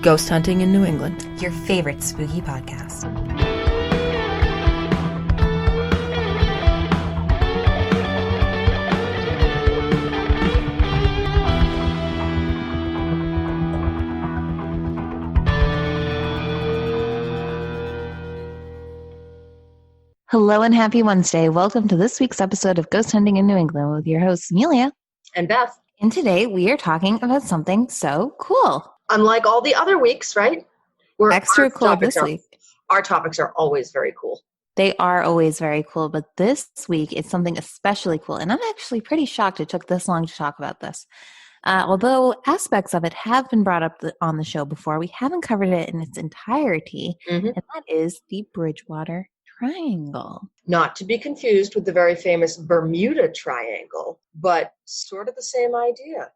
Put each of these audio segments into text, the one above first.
Ghost Hunting in New England, your favorite spooky podcast. Hello and happy Wednesday. Welcome to this week's episode of Ghost Hunting in New England with your hosts, Amelia and Beth. And today we are talking about something so cool. Unlike all the other weeks, right? Extra cool this week. Our topics are always very cool. They are always very cool, but this week it's something especially cool. And I'm actually pretty shocked it took this long to talk about this. Although aspects of it have been brought up on the show before, we haven't covered it in its entirety, and that is the Bridgewater Triangle. Not to be confused with the very famous Bermuda Triangle, but sort of the same idea.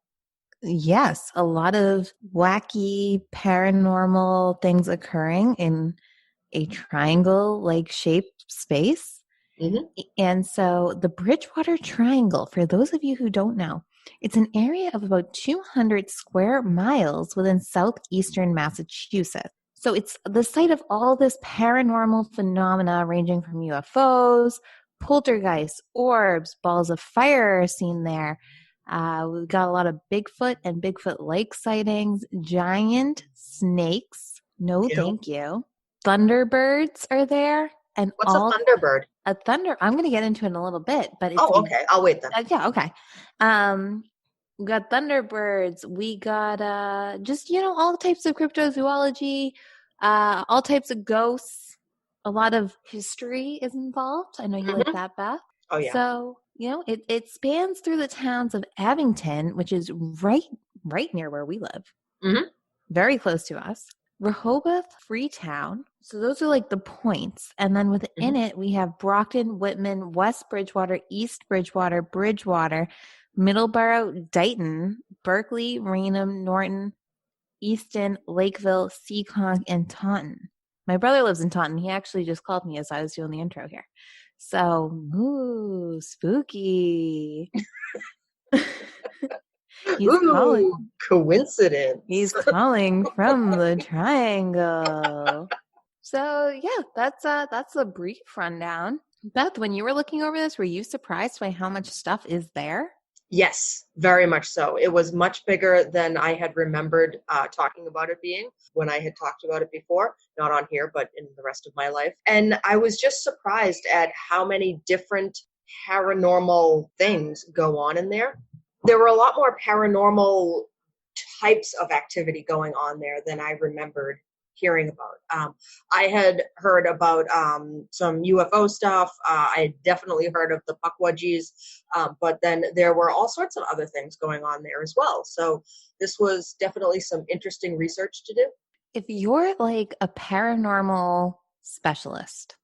Yes, a lot of wacky paranormal things occurring in a triangle-like shaped space. And so the Bridgewater Triangle, for those of you who don't know, it's an area of about 200 square miles within southeastern Massachusetts. So it's the site of all this paranormal phenomena ranging from UFOs, poltergeists, orbs, balls of fire are seen there. We've got a lot of Bigfoot and Bigfoot-like sightings, giant snakes. No, thank you. Thunderbirds are there. And what's a thunderbird? I'm going to get into it in a little bit. But it's okay. I'll wait then. Yeah, okay. We got thunderbirds. We got just, all types of cryptozoology, all types of ghosts. A lot of history is involved. I know you like that, Beth. Oh, yeah. So, it spans through the towns of Abington, which is right near where we live. Very close to us. Rehoboth, Freetown. So those are like the points. And then within it, we have Brockton, Whitman, West Bridgewater, East Bridgewater, Bridgewater, Middleboro, Dighton, Berkley, Raynham, Norton, Easton, Lakeville, Seekonk, and Taunton. My brother lives in Taunton. He actually just called me as I was doing the intro here. So, ooh, spooky. Coincidence. He's calling from the triangle. So, yeah, that's a brief rundown. Beth, when you were looking over this, were you surprised by how much stuff is there? Yes, very much so. It was much bigger than I had remembered talking about it being when I had talked about it before, not on here, but in the rest of my life. And I was just surprised at how many different paranormal things go on in there. There were a lot more paranormal types of activity going on there than I remembered hearing about. I had heard about some UFO stuff. I had definitely heard of the puckwudgies, but then there were all sorts of other things going on there as well. So this was definitely some interesting research to do. If you're like a paranormal specialist,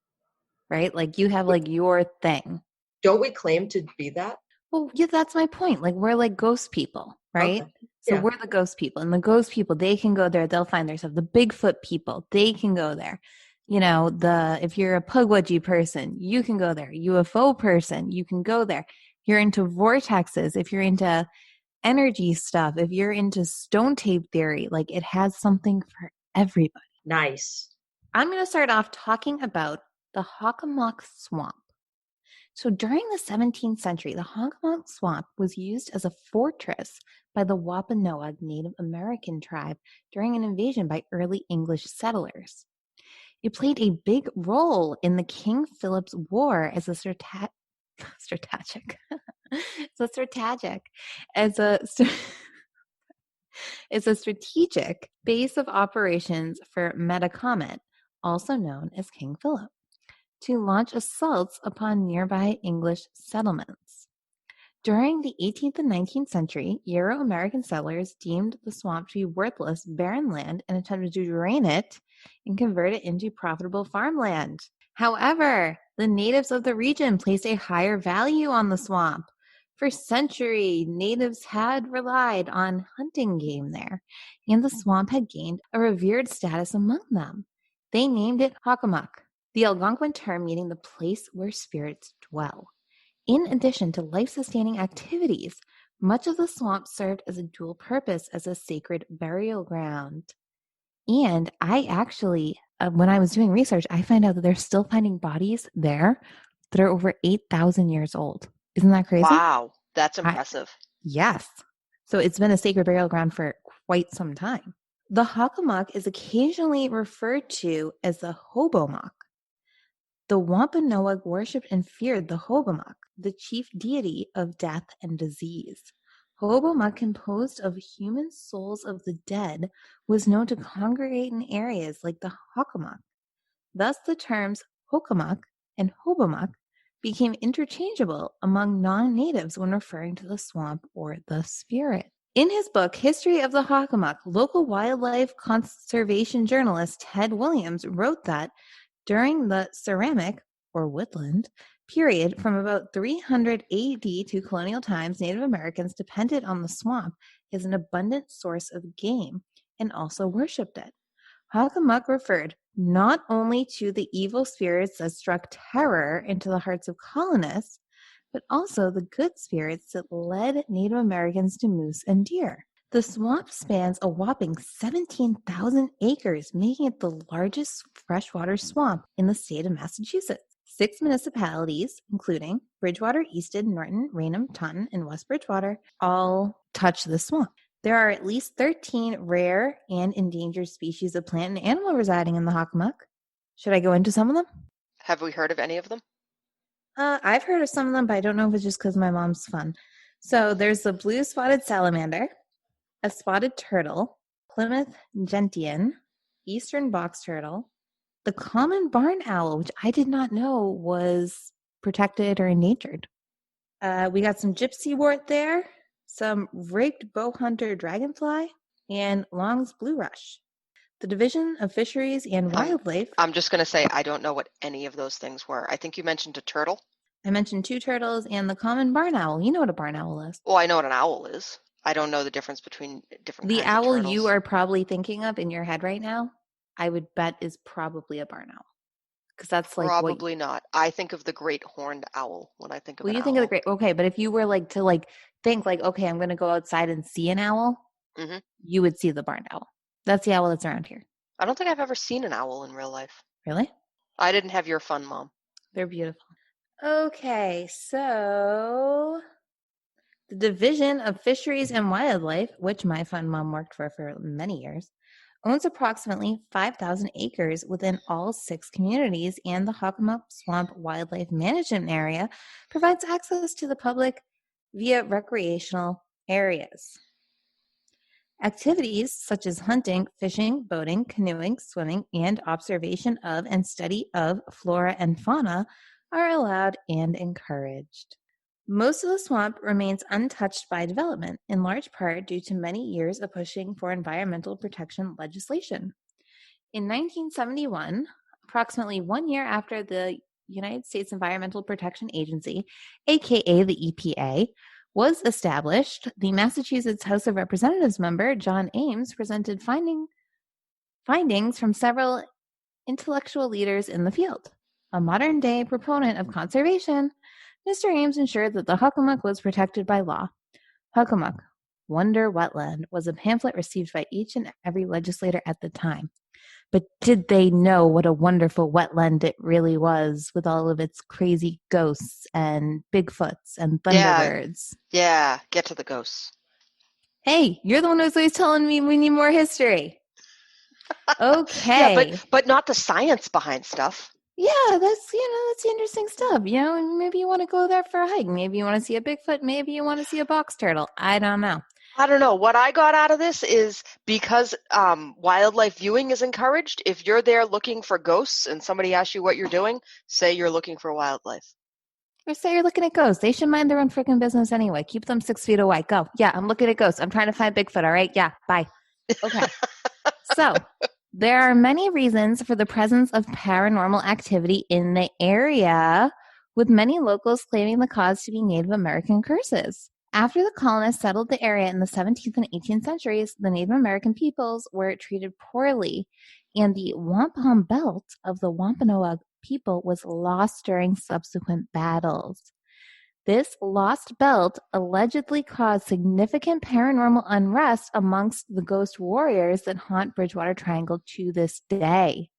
right? Like you have like your thing. Don't we claim to be that? Well, yeah, that's my point. Like we're like ghost people, right? Okay. So we're the ghost people, and the ghost people, they can go there. They'll find their stuff. The Bigfoot people, they can go there. If you're a puckwudgie person, you can go there. UFO person, you can go there. If you're into vortexes, if you're into energy stuff, if you're into stone tape theory, like it has something for everybody. Nice. I'm going to start off talking about the Hockomock Swamp. So during the 17th century, the Hockomock Swamp was used as a fortress by the Wampanoag Native American tribe during an invasion by early English settlers. It played a big role in the King Philip's War as a strategic base of operations for Metacomet, also known as King Philip, to launch assaults upon nearby English settlements. During the 18th and 19th century, Euro-American settlers deemed the swamp to be worthless, barren land and attempted to drain it and convert it into profitable farmland. However, the natives of the region placed a higher value on the swamp. For centuries, natives had relied on hunting game there, and the swamp had gained a revered status among them. They named it Hockomock, the Algonquin term meaning the place where spirits dwell. In addition to life-sustaining activities, much of the swamp served as a dual purpose as a sacred burial ground. And I actually, when I was doing research, I find out that they're still finding bodies there that are over 8,000 years old. Isn't that crazy? Wow, that's impressive. Yes. So it's been a sacred burial ground for quite some time. The Hockomock is occasionally referred to as the Hobomok. The Wampanoag worshipped and feared the Hobomok, the chief deity of death and disease. Hobomok, composed of human souls of the dead, was known to congregate in areas like the Hockomock. Thus the terms Hockomock and Hobomok became interchangeable among non-natives when referring to the swamp or the spirit. In his book, History of the Hockomock, local wildlife conservation journalist Ted Williams wrote that during the Ceramic, or woodland, period from about 300 AD to colonial times, Native Americans depended on the swamp as an abundant source of game and also worshipped it. Hockomock referred not only to the evil spirits that struck terror into the hearts of colonists, but also the good spirits that led Native Americans to moose and deer. The swamp spans a whopping 17,000 acres, making it the largest freshwater swamp in the state of Massachusetts. 6 municipalities, including Bridgewater, Easton, Norton, Raynham, Taunton, and West Bridgewater, all touch the swamp. There are at least 13 rare and endangered species of plant and animal residing in the Hockomock. Should I go into some of them? Have we heard of any of them? I've heard of some of them, but I don't know if it's just because my mom's fun. So there's the blue spotted salamander, a spotted turtle, Plymouth gentian, eastern box turtle, the common barn owl, which I did not know was protected or endangered. We got some gypsy wort there, some raked bowhunter dragonfly, and Long's blue rush. The Division of Fisheries and Wildlife. I'm just going to say I don't know what any of those things were. I think you mentioned a turtle. I mentioned 2 turtles and the common barn owl. You know what a barn owl is. Well, I know what an owl is. I don't know the difference between different The kinds of owl turtles. you are probably thinking of in your head right now, I would bet is probably a barn owl. Because that's like probably not. I think of the great horned owl when I think of an owl. Well, you think of the great, okay, but if you were like to think okay, I'm going to go outside and see an owl, you would see the barn owl. That's the owl that's around here. I don't think I've ever seen an owl in real life. Really? I didn't have your fun, Mom. They're beautiful. Okay, so the Division of Fisheries and Wildlife, which my fun mom worked for many years, owns approximately 5,000 acres within all 6 communities, and the Hockomock Swamp Wildlife Management Area provides access to the public via recreational areas. Activities such as hunting, fishing, boating, canoeing, swimming, and observation of and study of flora and fauna are allowed and encouraged. Most of the swamp remains untouched by development, in large part due to many years of pushing for environmental protection legislation. In 1971, approximately 1 year after the United States Environmental Protection Agency, aka the EPA, was established, the Massachusetts House of Representatives member John Ames presented findings from several intellectual leaders in the field. A modern-day proponent of conservation, Mr. Ames ensured that the Hockomock was protected by law. Hockomock, Wonder Wetland, was a pamphlet received by each and every legislator at the time. But did they know what a wonderful wetland it really was, with all of its crazy ghosts and Bigfoots and Thunderbirds? Yeah, get to the ghosts. Hey, you're the one who's always telling me we need more history. Okay. Yeah, but not the science behind stuff. Yeah, that's the interesting stuff. Maybe you want to go there for a hike. Maybe you want to see a Bigfoot. Maybe you want to see a box turtle. I don't know. I don't know. What I got out of this is because wildlife viewing is encouraged, if you're there looking for ghosts and somebody asks you what you're doing, say you're looking for wildlife. Or say you're looking at ghosts. They should mind their own freaking business anyway. Keep them 6 feet away. Go. Yeah, I'm looking at ghosts. I'm trying to find Bigfoot. All right. Yeah. Bye. Okay. So there are many reasons for the presence of paranormal activity in the area, with many locals claiming the cause to be Native American curses. After the colonists settled the area in the 17th and 18th centuries, the Native American peoples were treated poorly, and the wampum belt of the Wampanoag people was lost during subsequent battles. This lost belt allegedly caused significant paranormal unrest amongst the ghost warriors that haunt Bridgewater Triangle to this day.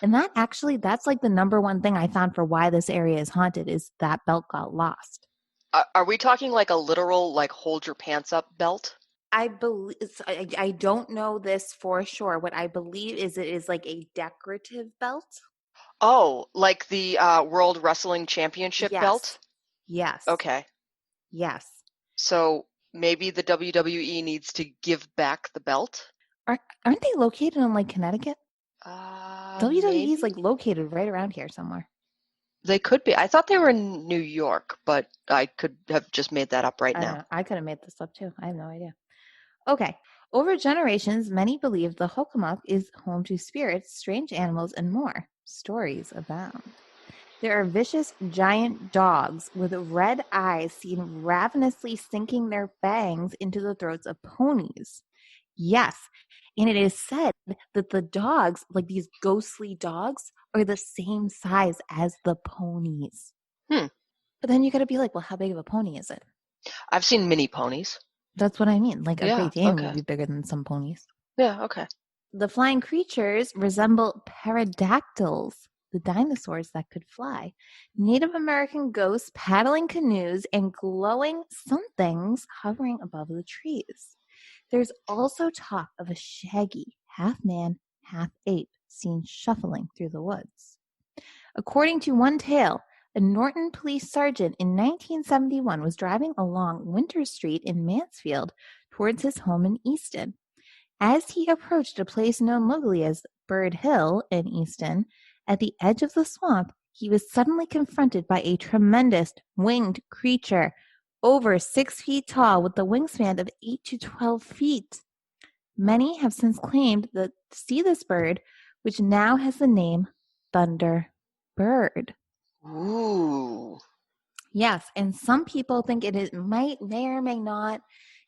And that's like the number one thing I found for why this area is haunted is that belt got lost. Are we talking like a literal, like, hold your pants up belt? I believe I don't know this for sure. What I believe is it is like a decorative belt. Oh, like the World Wrestling Championship belt? Yes. Okay. Yes. So maybe the WWE needs to give back the belt? Aren't they located in like Connecticut? WWE is Maybe? like located right around here somewhere. They could be. I thought they were in New York, but I could have just made that up right I don't now. know. I could have made this up too. I have no idea. Okay. Over generations, many believe the Hockomock is home to spirits, strange animals, and more. Stories abound. There are vicious giant dogs with red eyes seen ravenously sinking their fangs into the throats of ponies. Yes, and it is said that the dogs, like these ghostly dogs, are the same size as the ponies. But then you got to be like, well, how big of a pony is it? I've seen mini ponies. That's what I mean. Like a Great Dane okay. would be bigger than some ponies. Yeah, okay. The flying creatures resemble pterodactyls, the dinosaurs that could fly, Native American ghosts paddling canoes, and glowing somethings hovering above the trees. There's also talk of a shaggy, half-man, half-ape seen shuffling through the woods. According to one tale, a Norton police sergeant in 1971 was driving along Winter Street in Mansfield towards his home in Easton. As he approached a place known locally as Bird Hill in Easton, at the edge of the swamp, he was suddenly confronted by a tremendous winged creature, over 6 feet tall with a wingspan of 8 to 12 feet. Many have since claimed that to see this bird, which now has the name Thunder Bird. Ooh. Yes, and some people think may or may not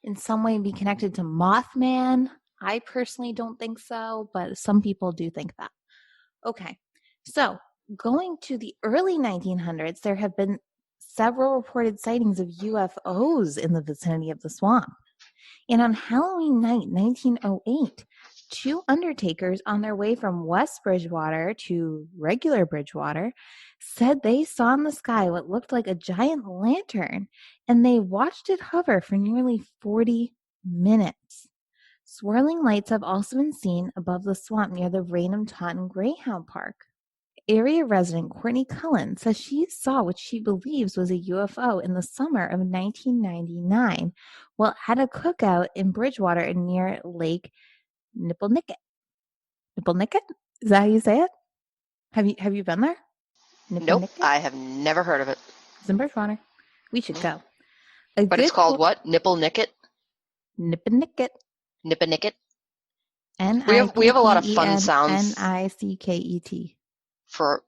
in some way be connected to Mothman. I personally don't think so, but some people do think that. Okay, so going to the early 1900s, there have been several reported sightings of UFOs in the vicinity of the swamp. And on Halloween night, 1908, 2 undertakers on their way from West Bridgewater to regular Bridgewater said they saw in the sky what looked like a giant lantern, and they watched it hover for nearly 40 minutes. Swirling lights have also been seen above the swamp near the Raynham Taunton Greyhound Park. Area resident Courtney Cullen says she saw what she believes was a UFO in the summer of 1999 while at a cookout in Bridgewater near Lake Nippelnicket. Nippelnicket? Is that how you say it? Have you been there? Nope, I have never heard of it. It's in Bridgewater. We should go. But it's called what? Nippelnicket? Nippelnicket. Nippenicket? Nippenicket. We have a lot of fun sounds. Nicket.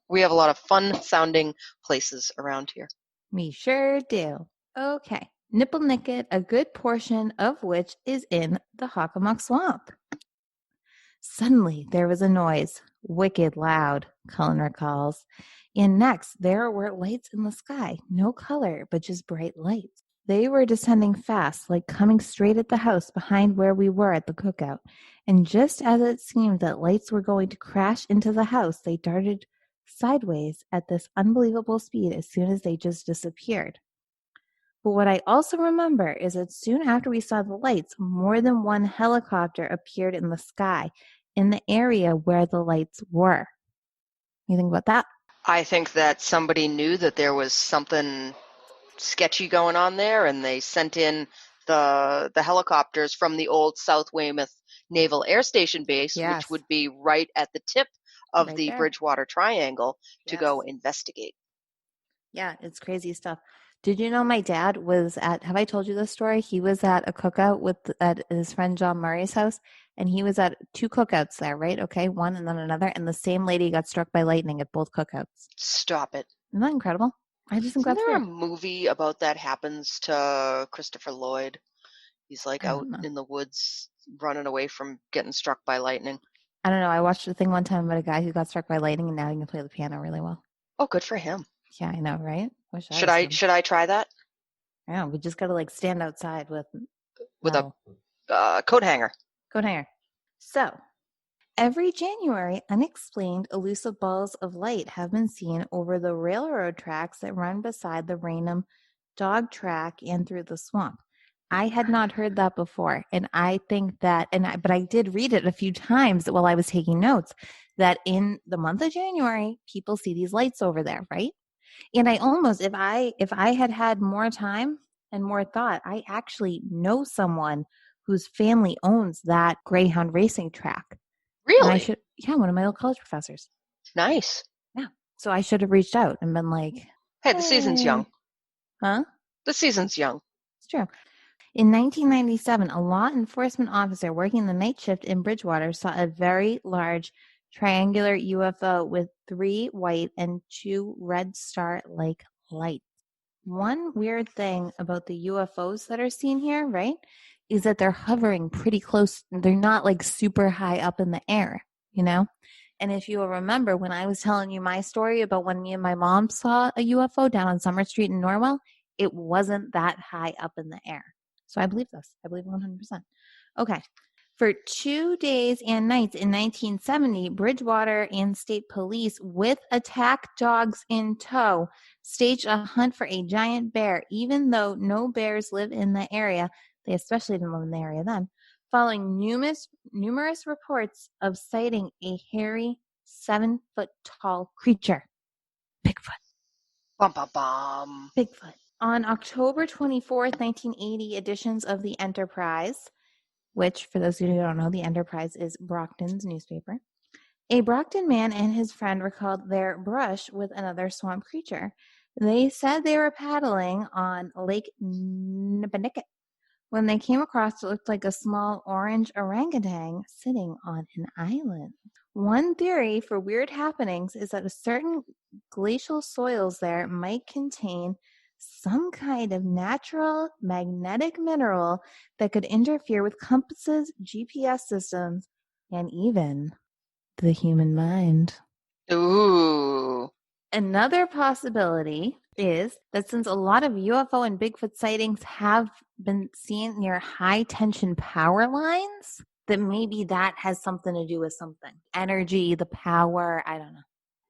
We have a lot of fun sounding places around here. We sure do. Okay. Nippelnicket, a good portion of which is in the Hockomock Swamp. Suddenly there was a noise, wicked loud, Cullen recalls. And next there were lights in the sky, no color, but just bright lights. They were descending fast, like coming straight at the house behind where we were at the cookout. And just as it seemed that lights were going to crash into the house, they darted sideways at this unbelievable speed as soon as they just disappeared. But what I also remember is that soon after we saw the lights, more than one helicopter appeared in the sky in the area where the lights were. You think about that? I think that somebody knew that there was something sketchy going on there, and they sent in the helicopters from the old South Weymouth Naval Air Station base, which would be right at the tip of the Bridgewater Triangle, to go investigate. Yeah, it's crazy stuff. Did you know my dad was at, have I told you this story? He was at a cookout at his friend John Murray's house, and he was at 2 cookouts there, right? Okay, one and then another, and the same lady got struck by lightning at both cookouts. Stop it. Isn't that incredible? I just think Isn't that's there weird. a movie about that happens to Christopher Lloyd? He's like out in the woods running away from getting struck by lightning. I don't know. I watched a thing one time about a guy who got struck by lightning, and now he can play the piano really well. Oh, good for him. Yeah, I know, right? Should I try that? Yeah, we just got to like stand outside with a metal. coat hanger. Coat hanger. So, every January, unexplained elusive balls of light have been seen over the railroad tracks that run beside the Raynham dog track and through the swamp. I had not heard that before, and I think that, but I did read it a few times while I was taking notes, that in the month of January, people see these lights over there, right? And I almost, if I had more time and more thought, I actually know someone whose family owns that Greyhound racing track. And I Really? one of my old college professors. Nice. Yeah. So I should have reached out and been like, Hey, the season's young. Huh? The season's young. It's true. In 1997, a law enforcement officer working the night shift in Bridgewater saw a very large triangular UFO with 3 white and 2 red star-like lights. One weird thing about the UFOs that are seen here, right, is that they're hovering pretty close. They're not like super high up in the air, you know? And if you will remember when I was telling you my story about when me and my mom saw a UFO down on Summer Street in Norwell, it wasn't that high up in the air. So I believe this. I believe 100%. Okay. For 2 days and nights in 1970, Bridgewater and state police, with attack dogs in tow, staged a hunt for a giant bear, even though no bears live in the area. They especially didn't live in the area then. Following numerous reports of sighting a hairy, 7-foot-tall creature. Bigfoot. Bum, bum, bum. Bigfoot. On October 24th, 1980, editions of the Enterprise, which, for those who don't know, the Enterprise is Brockton's newspaper, a Brockton man and his friend recalled their brush with another swamp creature. They said they were paddling on Lake Nippanicket when they came across what looked like a small orange orangutan sitting on an island. One theory for weird happenings is that a certain glacial soils there might contain some kind of natural magnetic mineral that could interfere with compasses, GPS systems, and even the human mind. Ooh. Another possibility is that since a lot of UFO and Bigfoot sightings have been seen near high tension power lines, that maybe that has something to do with something. Energy, the power, I don't know.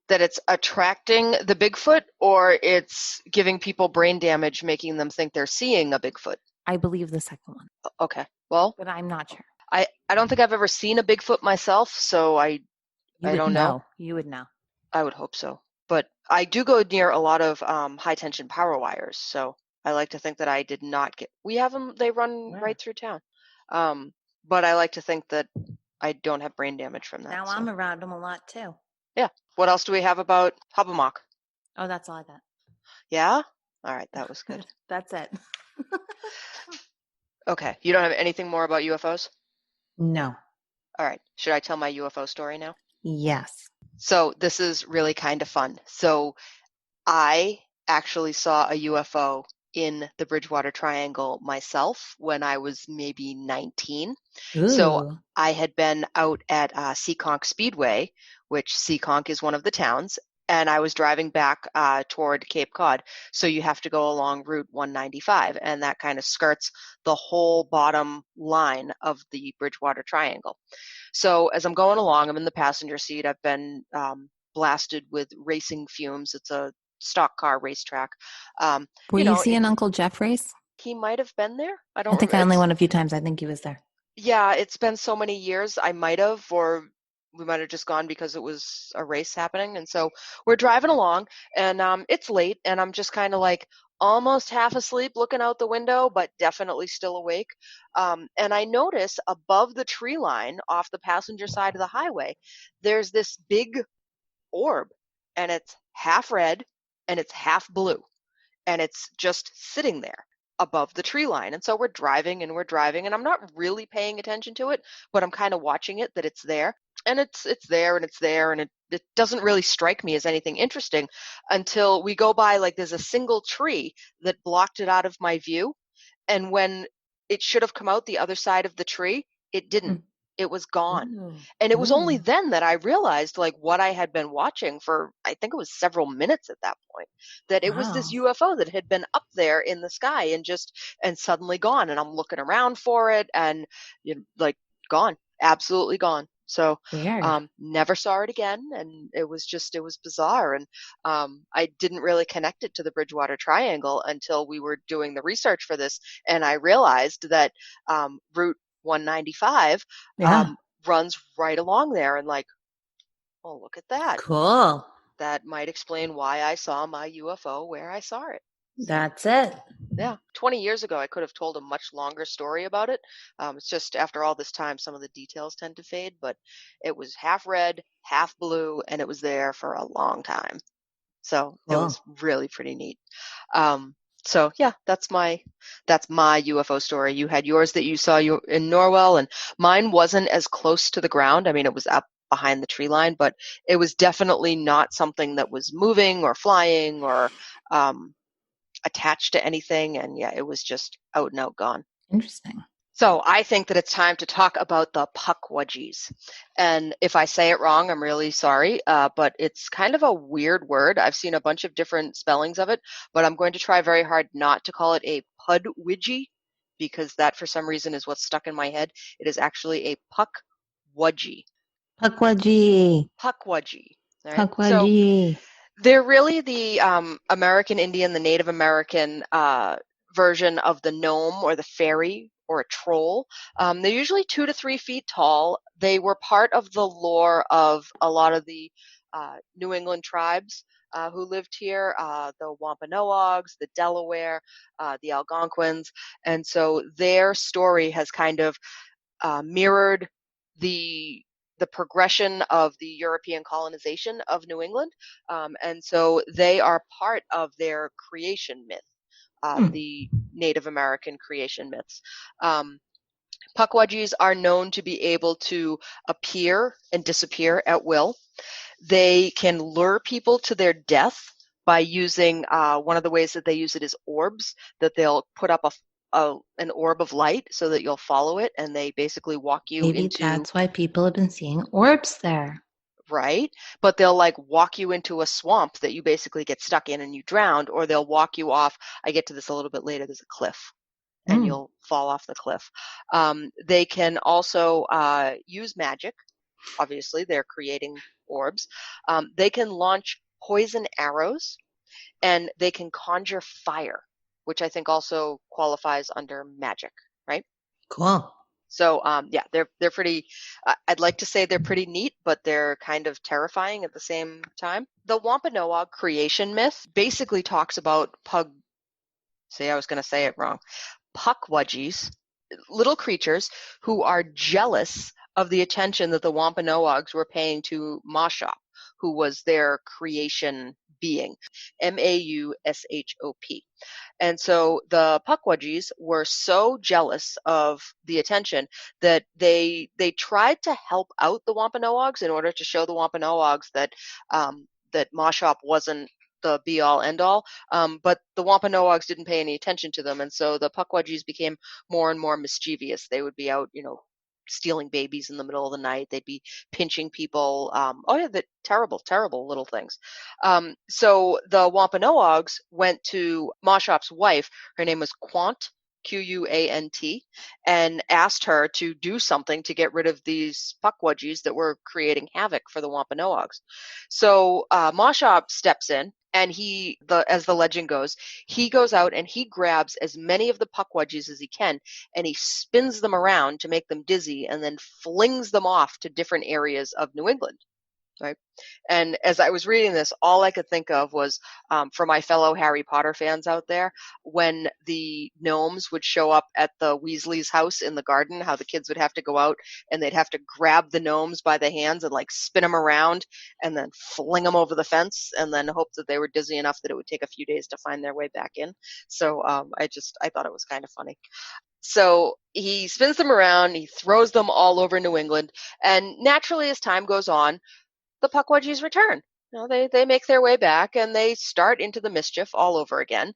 That it's attracting the Bigfoot, or it's giving people brain damage, making them think they're seeing a Bigfoot? I believe the second one. Okay. Well, but I'm not sure. I don't think I've ever seen a Bigfoot myself, so I don't know. You would know. I would hope so. But I do go near a lot of high tension power wires, so I like to think that I did not get. We have them; they run right through town. But I like to think that I don't have brain damage from that. Now I'm around them a lot too. Yeah. What else do we have about Hubbamock? Oh, that's all I got. Yeah? All right, that was good. That's it. Okay. You don't have anything more about UFOs? No. All right. Should I tell my UFO story now? Yes. So this is really kind of fun. So I actually saw a UFO in the Bridgewater Triangle myself when I was maybe 19. Ooh. So I had been out at Seekonk Speedway, which Seekonk is one of the towns, and I was driving back toward Cape Cod. So you have to go along Route 195, and that kind of skirts the whole bottom line of the Bridgewater Triangle. So as I'm going along, I'm in the passenger seat. I've been blasted with racing fumes. It's a stock car racetrack. Were you seeing Uncle Jeff race? He might have been there. I think I only went a few times. I think he was there. Yeah, it's been so many years. I might have, or we might have just gone because it was a race happening. And so we're driving along, and it's late, and I'm just kind of like almost half asleep looking out the window, but definitely still awake. And I notice above the tree line off the passenger side of the highway, there's this big orb, and it's half red and it's half blue, and it's just sitting there above the tree line. And so we're driving, and I'm not really paying attention to it, but I'm kind of watching it, that it's there, and it's there, and it's there, and it doesn't really strike me as anything interesting until we go by, like, there's a single tree that blocked it out of my view, and when it should have come out the other side of the tree, it didn't. It was gone. Ooh. And it was only Ooh. then that I realized like what I had been watching for, I think it was several minutes at that point, that it was this Wow. UFO that had been up there in the sky and suddenly gone. And I'm looking around for it and like gone, absolutely gone. So Weird. never saw it again. And it was bizarre. And I didn't really connect it to the Bridgewater Triangle until we were doing the research for this. And I realized that Route 195 Yeah. runs right along there, and like, oh, look at that. Cool. That might explain why I saw my UFO where I saw it. So, That's it. yeah, 20 years ago, I could have told a much longer story about it. It's just after all this time, some of the details tend to fade, but it was half red, half blue, and it was there for a long time. So it was really pretty neat. So yeah, that's my UFO story. You had yours that you saw you in Norwell, and mine wasn't as close to the ground. I mean, it was up behind the tree line, but it was definitely not something that was moving or flying or attached to anything. And yeah, it was just out and out gone. Interesting. So I think that it's time to talk about the puckwudgies. And if I say it wrong, I'm really sorry, but it's kind of a weird word. I've seen a bunch of different spellings of it, but I'm going to try very hard not to call it a pudwidgie, because that for some reason is what's stuck in my head. It is actually a puckwudgie. Puckwudgie. Puckwudgie. All right? Puckwudgie. So they're really the American Indian, the Native American version of the gnome or the fairy or a troll. They're usually 2 to 3 feet tall. They were part of the lore of a lot of the New England tribes who lived here, the Wampanoags, the Delaware, the Algonquins. And so their story has kind of mirrored the progression of the European colonization of New England. And so they are part of their creation myth. The Native American creation myths. Puckwudgies are known to be able to appear and disappear at will. They can lure people to their death by using one of the ways that they use it is orbs, that they'll put up an orb of light so that you'll follow it, and they basically walk you Maybe into. that's why people have been seeing orbs there. Right? But they'll like walk you into a swamp that you basically get stuck in and you drowned, or they'll walk you off. I get to this a little bit later. There's a cliff and you'll fall off the cliff. They can also use magic. Obviously, they're creating orbs. They can launch poison arrows, and they can conjure fire, which I think also qualifies under magic, right? Cool. So yeah, they're pretty. I'd like to say they're pretty neat, but they're kind of terrifying at the same time. The Wampanoag creation myth basically talks about I was going to say it wrong. Puckwudgies, little creatures who are jealous of the attention that the Wampanoags were paying to Mashop, who was their creation being, Maushop. And so the Puckwudgies were so jealous of the attention that they tried to help out the Wampanoags in order to show the Wampanoags that that Mashop wasn't the be all end all, but the Wampanoags didn't pay any attention to them, and so the Puckwudgies became more and more mischievous. They would be out, stealing babies in the middle of the night. They'd be pinching people. The terrible little things. So the Wampanoags went to Mashop's wife. Her name was Quant, Quant, and asked her to do something to get rid of these Puckwudgies that were creating havoc for the Wampanoags. So Mashop steps in, and as the legend goes, he goes out and he grabs as many of the Puckwudgies as he can, and he spins them around to make them dizzy, and then flings them off to different areas of New England. Right. And as I was reading this, all I could think of was for my fellow Harry Potter fans out there, when the gnomes would show up at the Weasley's house in the garden, how the kids would have to go out and they'd have to grab the gnomes by the hands and like spin them around and then fling them over the fence and then hope that they were dizzy enough that it would take a few days to find their way back in. So I thought it was kind of funny. So he spins them around, he throws them all over New England, and naturally as time goes on, the Puckwudgies return. They make their way back and they start into the mischief all over again.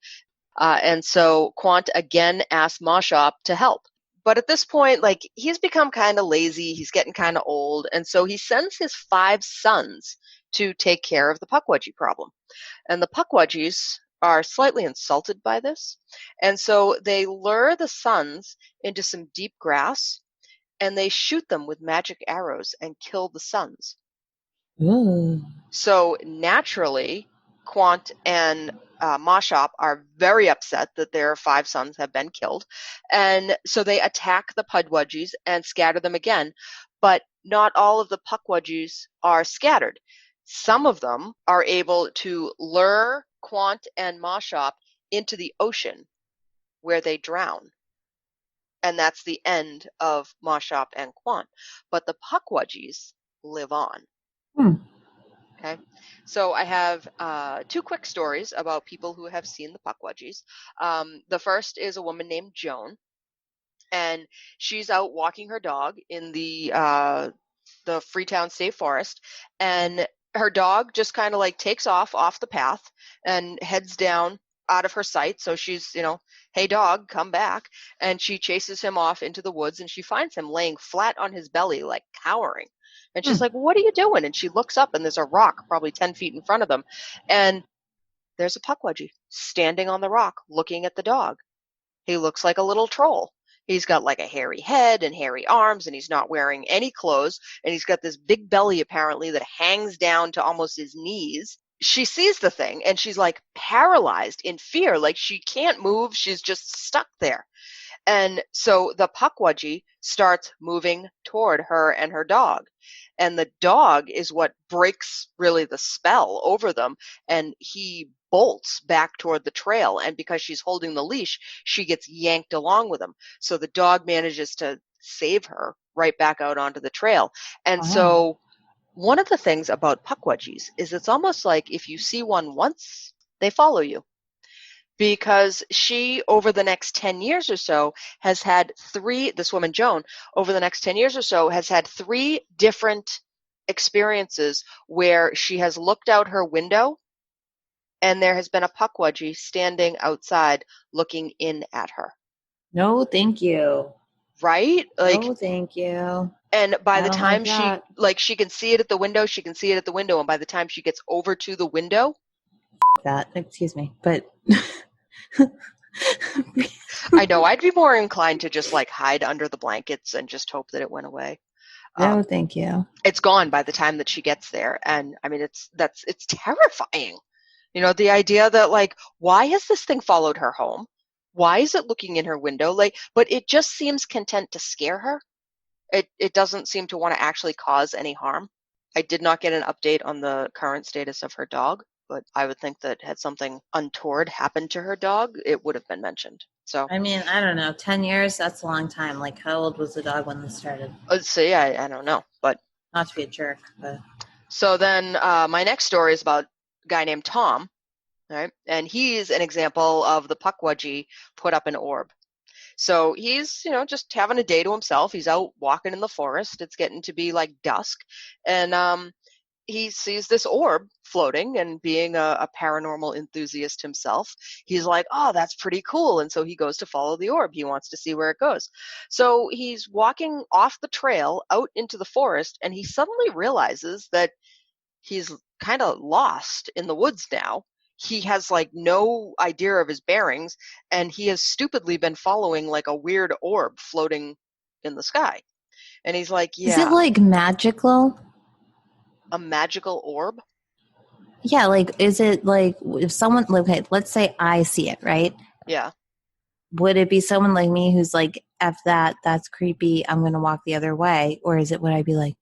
And so Quant again asked Mashop to help. But at this point, like, he's become kind of lazy. He's getting kind of old. And so he sends his 5 sons to take care of the puckwudgie problem. And the puckwudgies are slightly insulted by this. And so they lure the sons into some deep grass and they shoot them with magic arrows and kill the sons. Ooh. So naturally, Quant and Moshop are very upset that their 5 sons have been killed. And so they attack the puckwudgies and scatter them again. But not all of the puckwudgies are scattered. Some of them are able to lure Quant and Moshop into the ocean where they drown. And that's the end of Moshop and Quant. But the puckwudgies live on. Okay, so I have 2 quick stories about people who have seen the puckwudgies. The first is a woman named Joan, and she's out walking her dog in the Freetown State Forest, and her dog just kind of like takes off the path and heads down out of her sight. So she's, hey dog, come back. And she chases him off into the woods, and she finds him laying flat on his belly, like cowering. And she's like, what are you doing? And she looks up, and there's a rock probably 10 feet in front of them. And there's a puckwudgie standing on the rock looking at the dog. He looks like a little troll. He's got like a hairy head and hairy arms, and he's not wearing any clothes. And he's got this big belly apparently that hangs down to almost his knees. She sees the thing, and she's like paralyzed in fear. Like she can't move. She's just stuck there. And so the puckwudgie starts moving toward her and her dog. And the dog is what breaks really the spell over them. And he bolts back toward the trail. And because she's holding the leash, she gets yanked along with him. So the dog manages to save her right back out onto the trail. And so one of the things about puckwudgies is it's almost like if you see one once, they follow you. Because she, over the next 10 years or so, has had 3, this woman, Joan, over the next 10 years or so, has had 3 different experiences where she has looked out her window and there has been a puckwudgie standing outside looking in at her. No, thank you. Right? Like, no, thank you. And by the time she can see it at the window, and by the time she gets over to the window, excuse me, but I know I'd be more inclined to just like hide under the blankets and just hope that it went away. No, thank you. It's gone by the time that she gets there. And I mean, it's terrifying. The idea that like, why has this thing followed her home? Why is it looking in her window? But it just seems content to scare her. It doesn't seem to want to actually cause any harm. I did not get an update on the current status of her dog, but I would think that had something untoward happened to her dog, it would have been mentioned. So I mean, I don't know. 10 years, that's a long time. Like, how old was the dog when this started? So yeah, I don't know, but not to be a jerk, but so then my next story is about a guy named Tom, right? And he's an example of the puckwudgie put up an orb. So he's, just having a day to himself. He's out walking in the forest. It's getting to be like dusk. And he sees this orb floating, and being a paranormal enthusiast himself, he's like, oh, that's pretty cool. And so he goes to follow the orb. He wants to see where it goes. So he's walking off the trail out into the forest, and he suddenly realizes that he's kind of lost in the woods now. He has like no idea of his bearings, and he has stupidly been following like a weird orb floating in the sky. And he's like, yeah. Is it like magical? A magical orb? Yeah, like, is it like if someone, okay, let's say I see it, right? Yeah. Would it be someone like me who's like, F that, that's creepy, I'm going to walk the other way? Or would I be like,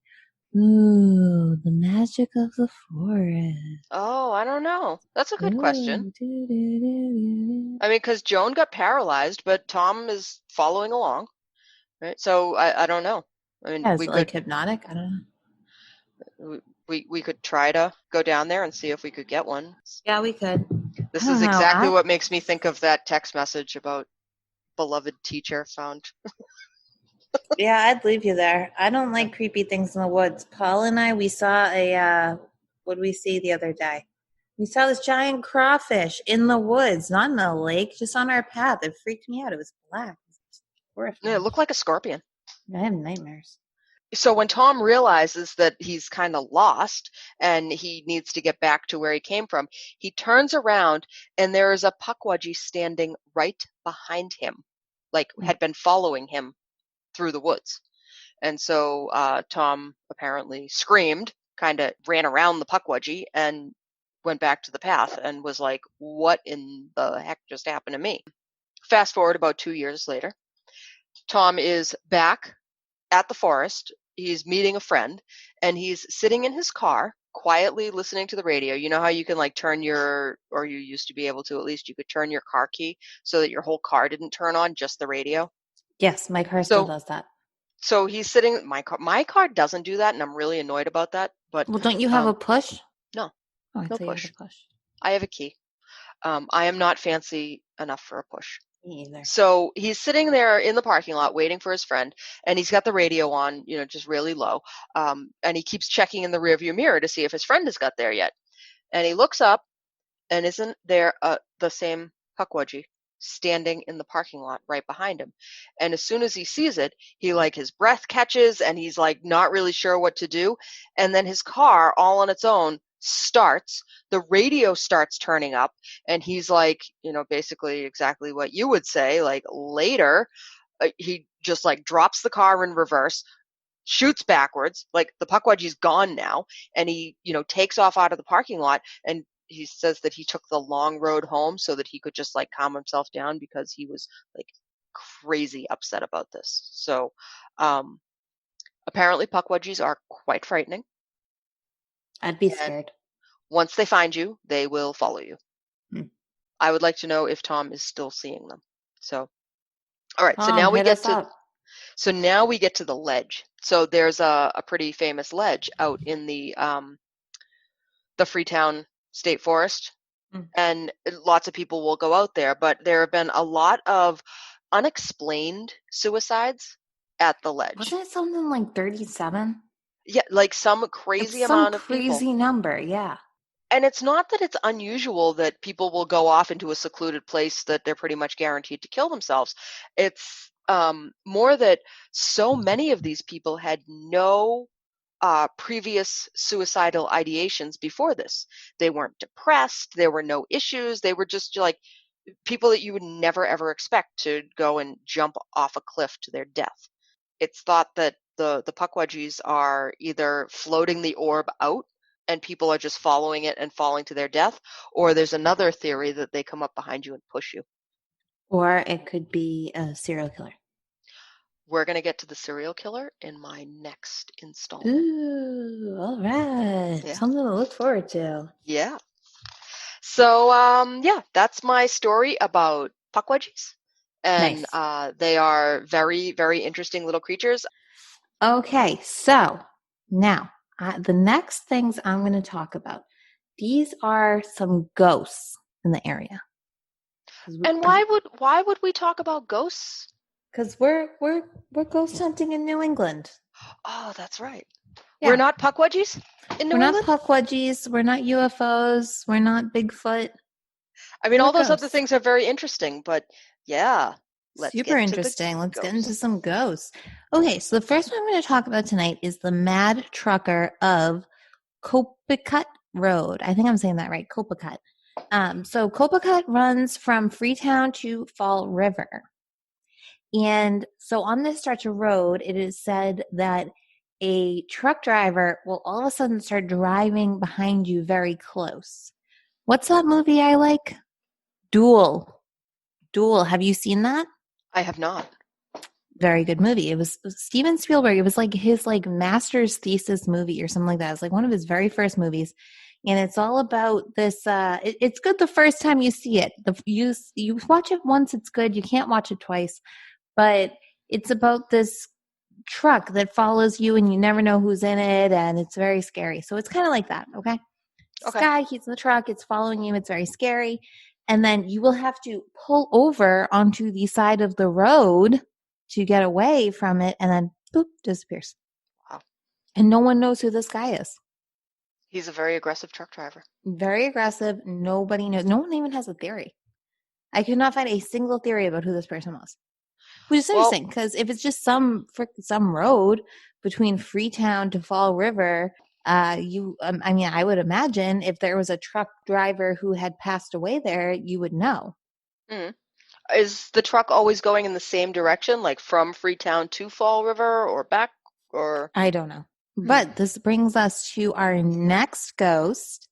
ooh, the magic of the forest? Oh, I don't know. That's a good question. I mean, because Joan got paralyzed, but Tom is following along, right? So I don't know. I mean, we like hypnotic? I don't know. We could try to go down there and see if we could get one. Yeah, we could. This is exactly what makes me think of that text message about beloved teacher found. Yeah, I'd leave you there. I don't like creepy things in the woods. Paul and I, we saw what did we see the other day? We saw this giant crawfish in the woods, not in the lake, just on our path. It freaked me out. It was black. horrifying. It looked like a scorpion. I have nightmares. So when Tom realizes that he's kind of lost and he needs to get back to where he came from, he turns around and there is a puckwudgie standing right behind him, like had been following him through the woods. And so Tom apparently screamed, kind of ran around the puckwudgie and went back to the path and was like, what in the heck just happened to me? Fast forward about 2 years later, Tom is back at the forest. He's meeting a friend and he's sitting in his car quietly listening to the radio. You know how you can like turn your, or you used to be able to, at least you could turn your car key so that your whole car didn't turn on, just the radio? Yes, my car still does that. So he's sitting, my car doesn't do that and I'm really annoyed about that. But well, don't you have a push? No. Oh, no push. I have a key. I am not fancy enough for a push. Me either. So he's sitting there in the parking lot waiting for his friend, and he's got the radio on, just really low. And he keeps checking in the rearview mirror to see if his friend has got there yet. And he looks up, and isn't there the same puckwudgie standing in the parking lot right behind him? And as soon as he sees it, he his breath catches, and he's not really sure what to do. And then his car, all on its own, starts. The radio starts turning up, and he's basically exactly what you would say. Later, he just drops the car in reverse, shoots backwards, the puckwudgie's gone now, and he takes off out of the parking lot. And he says that he took the long road home so that he could just calm himself down, because he was crazy upset about this. So apparently puckwudgies are quite frightening. I'd be scared. Once they find you, they will follow you. I would like to know if Tom is still seeing them. So, all right. Tom, so now we get to. Up. So now we get to the ledge. So there's a pretty famous ledge out in the Freetown State Forest, and lots of people will go out there. But there have been a lot of unexplained suicides at the ledge. Wasn't it something like 37? Yeah, some crazy amount of people. Some crazy number, yeah. And it's not that it's unusual that people will go off into a secluded place that they're pretty much guaranteed to kill themselves. It's more that so many of these people had no previous suicidal ideations before this. They weren't depressed. There were no issues. They were just people that you would never, ever expect to go and jump off a cliff to their death. It's thought that the puckwudgies are either floating the orb out and people are just following it and falling to their death, or there's another theory that they come up behind you and push you. Or it could be a serial killer. We're going to get to the serial killer in my next installment. Ooh, all right. Yeah. Something to look forward to. Yeah. So, that's my story about puckwudgies. And nice. They are very, very interesting little creatures. Okay, so now the next things I'm going to talk about, these are some ghosts in the area. And why would we talk about ghosts? Because we're ghost hunting in New England. Oh, that's right. Yeah. We're not puckwudgies in New England? We're not puckwudgies. We're not UFOs. We're not Bigfoot. I mean, all those other things are very interesting, but yeah. Super interesting. Let's get into some ghosts. Okay, so the first one I'm going to talk about tonight is the Mad Trucker of Copacut Road. I think I'm saying that right, Copacut. So Copacut runs from Freetown to Fall River. And so on this stretch of road, it is said that a truck driver will all of a sudden start driving behind you very close. What's that movie I like? Duel. Have you seen that? I have not. Very good movie. It was Steven Spielberg. It was his master's thesis movie or something like that. It's one of his very first movies. And it's all about this. It's good the first time you see it. You watch it once, it's good. You can't watch it twice. But it's about this truck that follows you and you never know who's in it. And it's very scary. So it's kind of like that. Okay. This guy, he's in the truck. It's following you. It's very scary. And then you will have to pull over onto the side of the road to get away from it. And then, boop, disappears. Wow. And no one knows who this guy is. He's a very aggressive truck driver. Very aggressive. Nobody knows. No one even has a theory. I could not find a single theory about who this person was. Which is Well, interesting because if it's just some road between Freetown to Fall River, I mean, I would imagine if there was a truck driver who had passed away there, you would know. is the truck always going in the same direction, like from Freetown to Fall River or back, or? I don't know. But this brings us to our next ghost,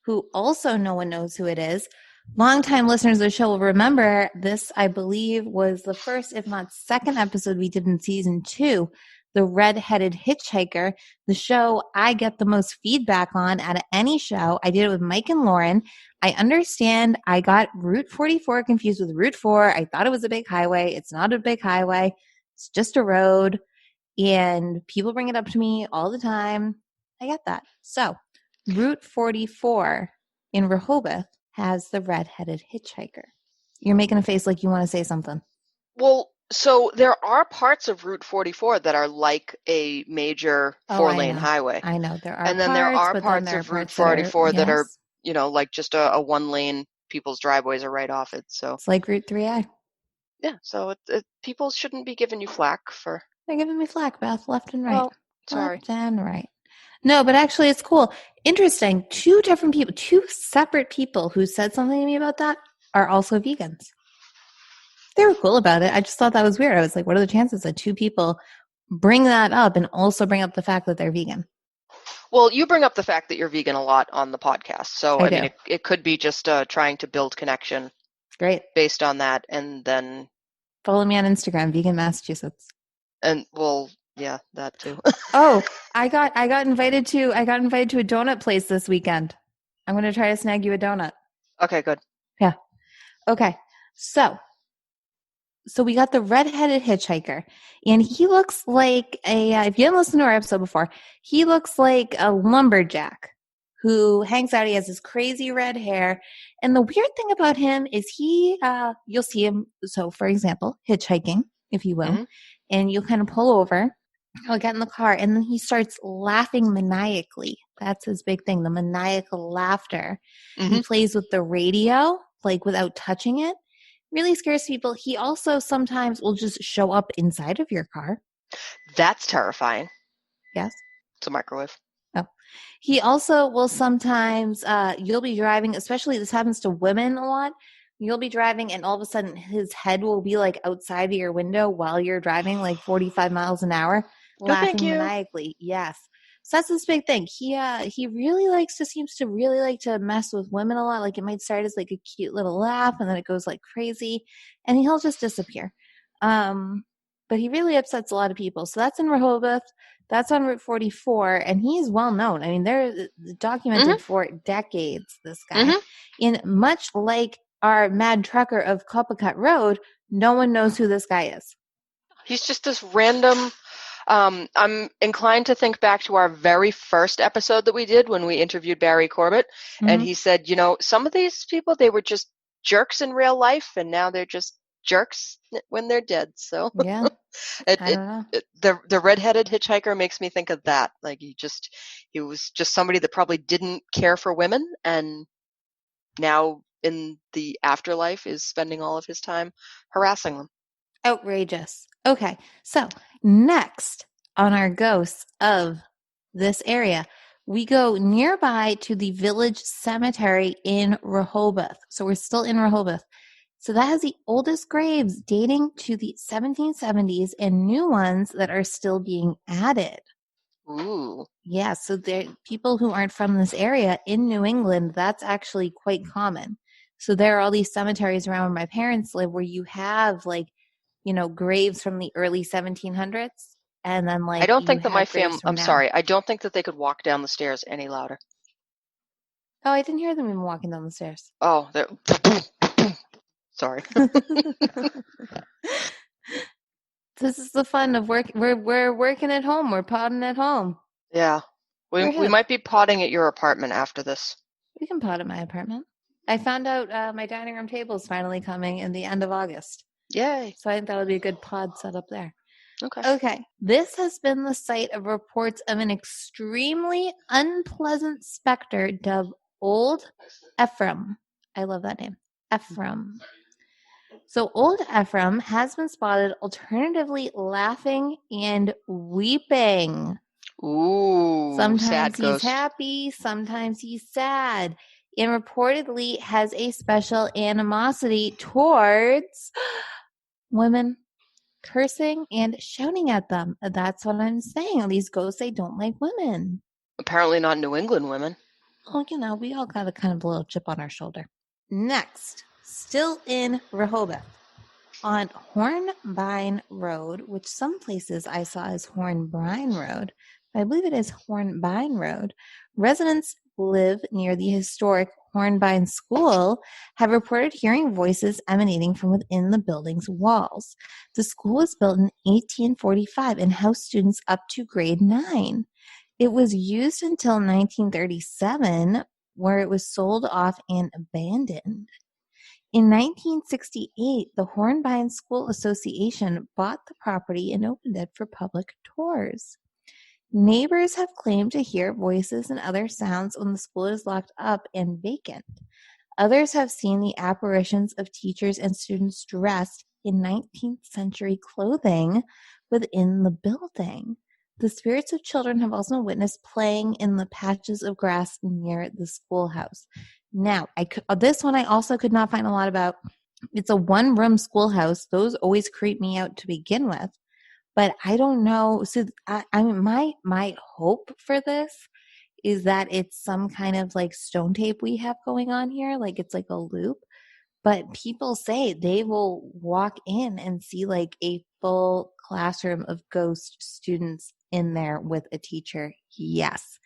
who also no one knows who it is. Longtime listeners of the show will remember this, I believe, was the first, if not second episode we did in season 2, the red-headed hitchhiker, the show I get the most feedback on out of any show. I did it with Mike and Lauren. I understand I got Route 44 confused with Route 4. I thought it was a big highway. It's not a big highway. It's just a road. And people bring it up to me all the time. I get that. So Route 44 in Rehoboth has the red-headed hitchhiker. You're making a face like you want to say something. Well, so there are parts of Route 44 that are like a major 4-lane highway. I know there are, and then there are parts of Route 44 that are, you know, like just a 1-lane. People's driveways are right off it. So it's like Route 3I. Yeah. So people shouldn't be giving you flack for. They're giving me flack, Beth, left and right. Well, sorry. Left and right. No, but actually it's cool. Interesting. 2 different people, 2 separate people who said something to me about that are also vegans. They were cool about it. I just thought that was weird. I was like, what are the chances that 2 people bring that up and also bring up the fact that they're vegan? Well, you bring up the fact that you're vegan a lot on the podcast. So, I mean, it could be just trying to build connection. Great. Based on that. And then. Follow me on Instagram, Vegan Massachusetts. And well, yeah, that too. Oh, I got invited to a donut place this weekend. I'm going to try to snag you a donut. Okay, good. Yeah. Okay. So we got the red-headed hitchhiker, and he looks like if you didn't listen to our episode before, he looks like a lumberjack who hangs out. He has this crazy red hair. And the weird thing about him is you'll see him. So for example, hitchhiking, if you will, and you'll kind of pull over, he'll get in the car, and then he starts laughing maniacally. That's his big thing, the maniacal laughter. He plays with the radio, like without touching it. Really scares people. He also sometimes will just show up inside of your car. That's terrifying. Yes. It's a microwave. Oh. He also will sometimes, you'll be driving, especially this happens to women a lot. You'll be driving and all of a sudden his head will be like outside of your window while you're driving like 45 miles an hour, laughing maniacally. Yes. So that's this big thing. He really seems to really like to mess with women a lot. Like it might start as like a cute little laugh and then it goes like crazy and he'll just disappear. But he really upsets a lot of people. So that's in Rehoboth. That's on Route 44, and he's well known. I mean, they're documented for decades, this guy. And much like our mad trucker of Coppacut Road, no one knows who this guy is. He's just this random. I'm inclined to think back to our very first episode that we did when we interviewed Barry Corbett, and he said, you know, some of these people, they were just jerks in real life, and now they're just jerks when they're dead. So yeah, the redheaded hitchhiker makes me think of that. Like he was just somebody that probably didn't care for women, and now in the afterlife is spending all of his time harassing them. Outrageous. Okay, so next on our ghosts of this area, we go nearby to the village cemetery in Rehoboth. So we're still in Rehoboth. So that has the oldest graves dating to the 1770s and new ones that are still being added. Ooh. Yeah, so there people who aren't from this area in New England, that's actually quite common. So there are all these cemeteries around where my parents live where you have like, you know, graves from the early 1700s and then like I don't think that my family, I'm sorry, I don't think that they could walk down the stairs any louder. Oh, I didn't hear them even walking down the stairs. Oh, they're sorry. This is the fun of work. We're working at home. We're potting at home. Yeah. We might be potting at your apartment after this. We can pot at my apartment. I found out my dining room table is finally coming in the end of August. Yay. So I think that'll be a good pod set up there. Okay. This has been the site of reports of an extremely unpleasant specter dubbed Old Ephraim. I love that name. Ephraim. So old Ephraim has been spotted alternatively laughing and weeping. Ooh, Sometimes sad he's ghost. happy, sometimes he's sad, and reportedly has a special animosity towards women, cursing and shouting at them. That's what I'm saying. These ghosts, they don't like women. Apparently not New England women. Oh, we all got a kind of a little chip on our shoulder. Next, still in Rehoboth, on Hornbine Road, which some places I saw as Hornbrine Road, but I believe it is Hornbine Road, residents live near the historic Hornbine School have reported hearing voices emanating from within the building's walls. The school was built in 1845 and housed students up to grade 9. It was used until 1937, where it was sold off and abandoned. In 1968, the Hornbine School Association bought the property and opened it for public tours. Neighbors have claimed to hear voices and other sounds when the school is locked up and vacant. Others have seen the apparitions of teachers and students dressed in 19th century clothing within the building. The spirits of children have also been witnessed playing in the patches of grass near the schoolhouse. Now, this one I also could not find a lot about. It's a one-room schoolhouse. Those always creep me out to begin with. But I don't know. So, I mean, my hope for this is that it's some kind of like stone tape we have going on here. Like it's like a loop. But people say they will walk in and see like a full classroom of ghost students in there with a teacher. Yes,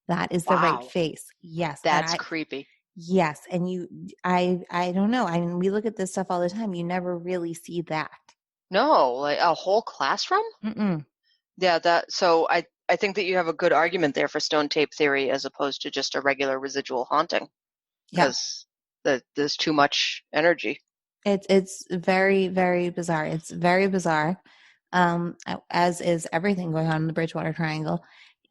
that is the right Wow. face. Yes. That's creepy. Yes. And I don't know. I mean, we look at this stuff all the time. You never really see that. No, like a whole classroom? Mm-mm. Yeah, so I think that you have a good argument there for stone tape theory as opposed to just a regular residual haunting. Yeah. Because there's too much energy. It's very, very bizarre. It's very bizarre, as is everything going on in the Bridgewater Triangle.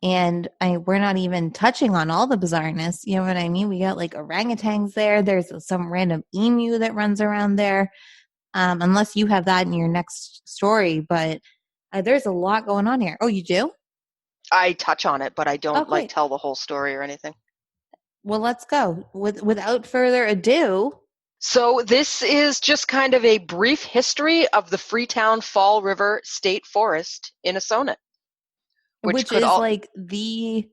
And we're not even touching on all the bizarreness. You know what I mean? We got like orangutans there. There's some random emu that runs around there. Unless you have that in your next story, but there's a lot going on here. Oh, you do? I touch on it, but I don't great. tell the whole story or anything. Well, let's go. Without further ado. So this is just kind of a brief history of the Freetown Fall River State Forest in Assonet. Which is like the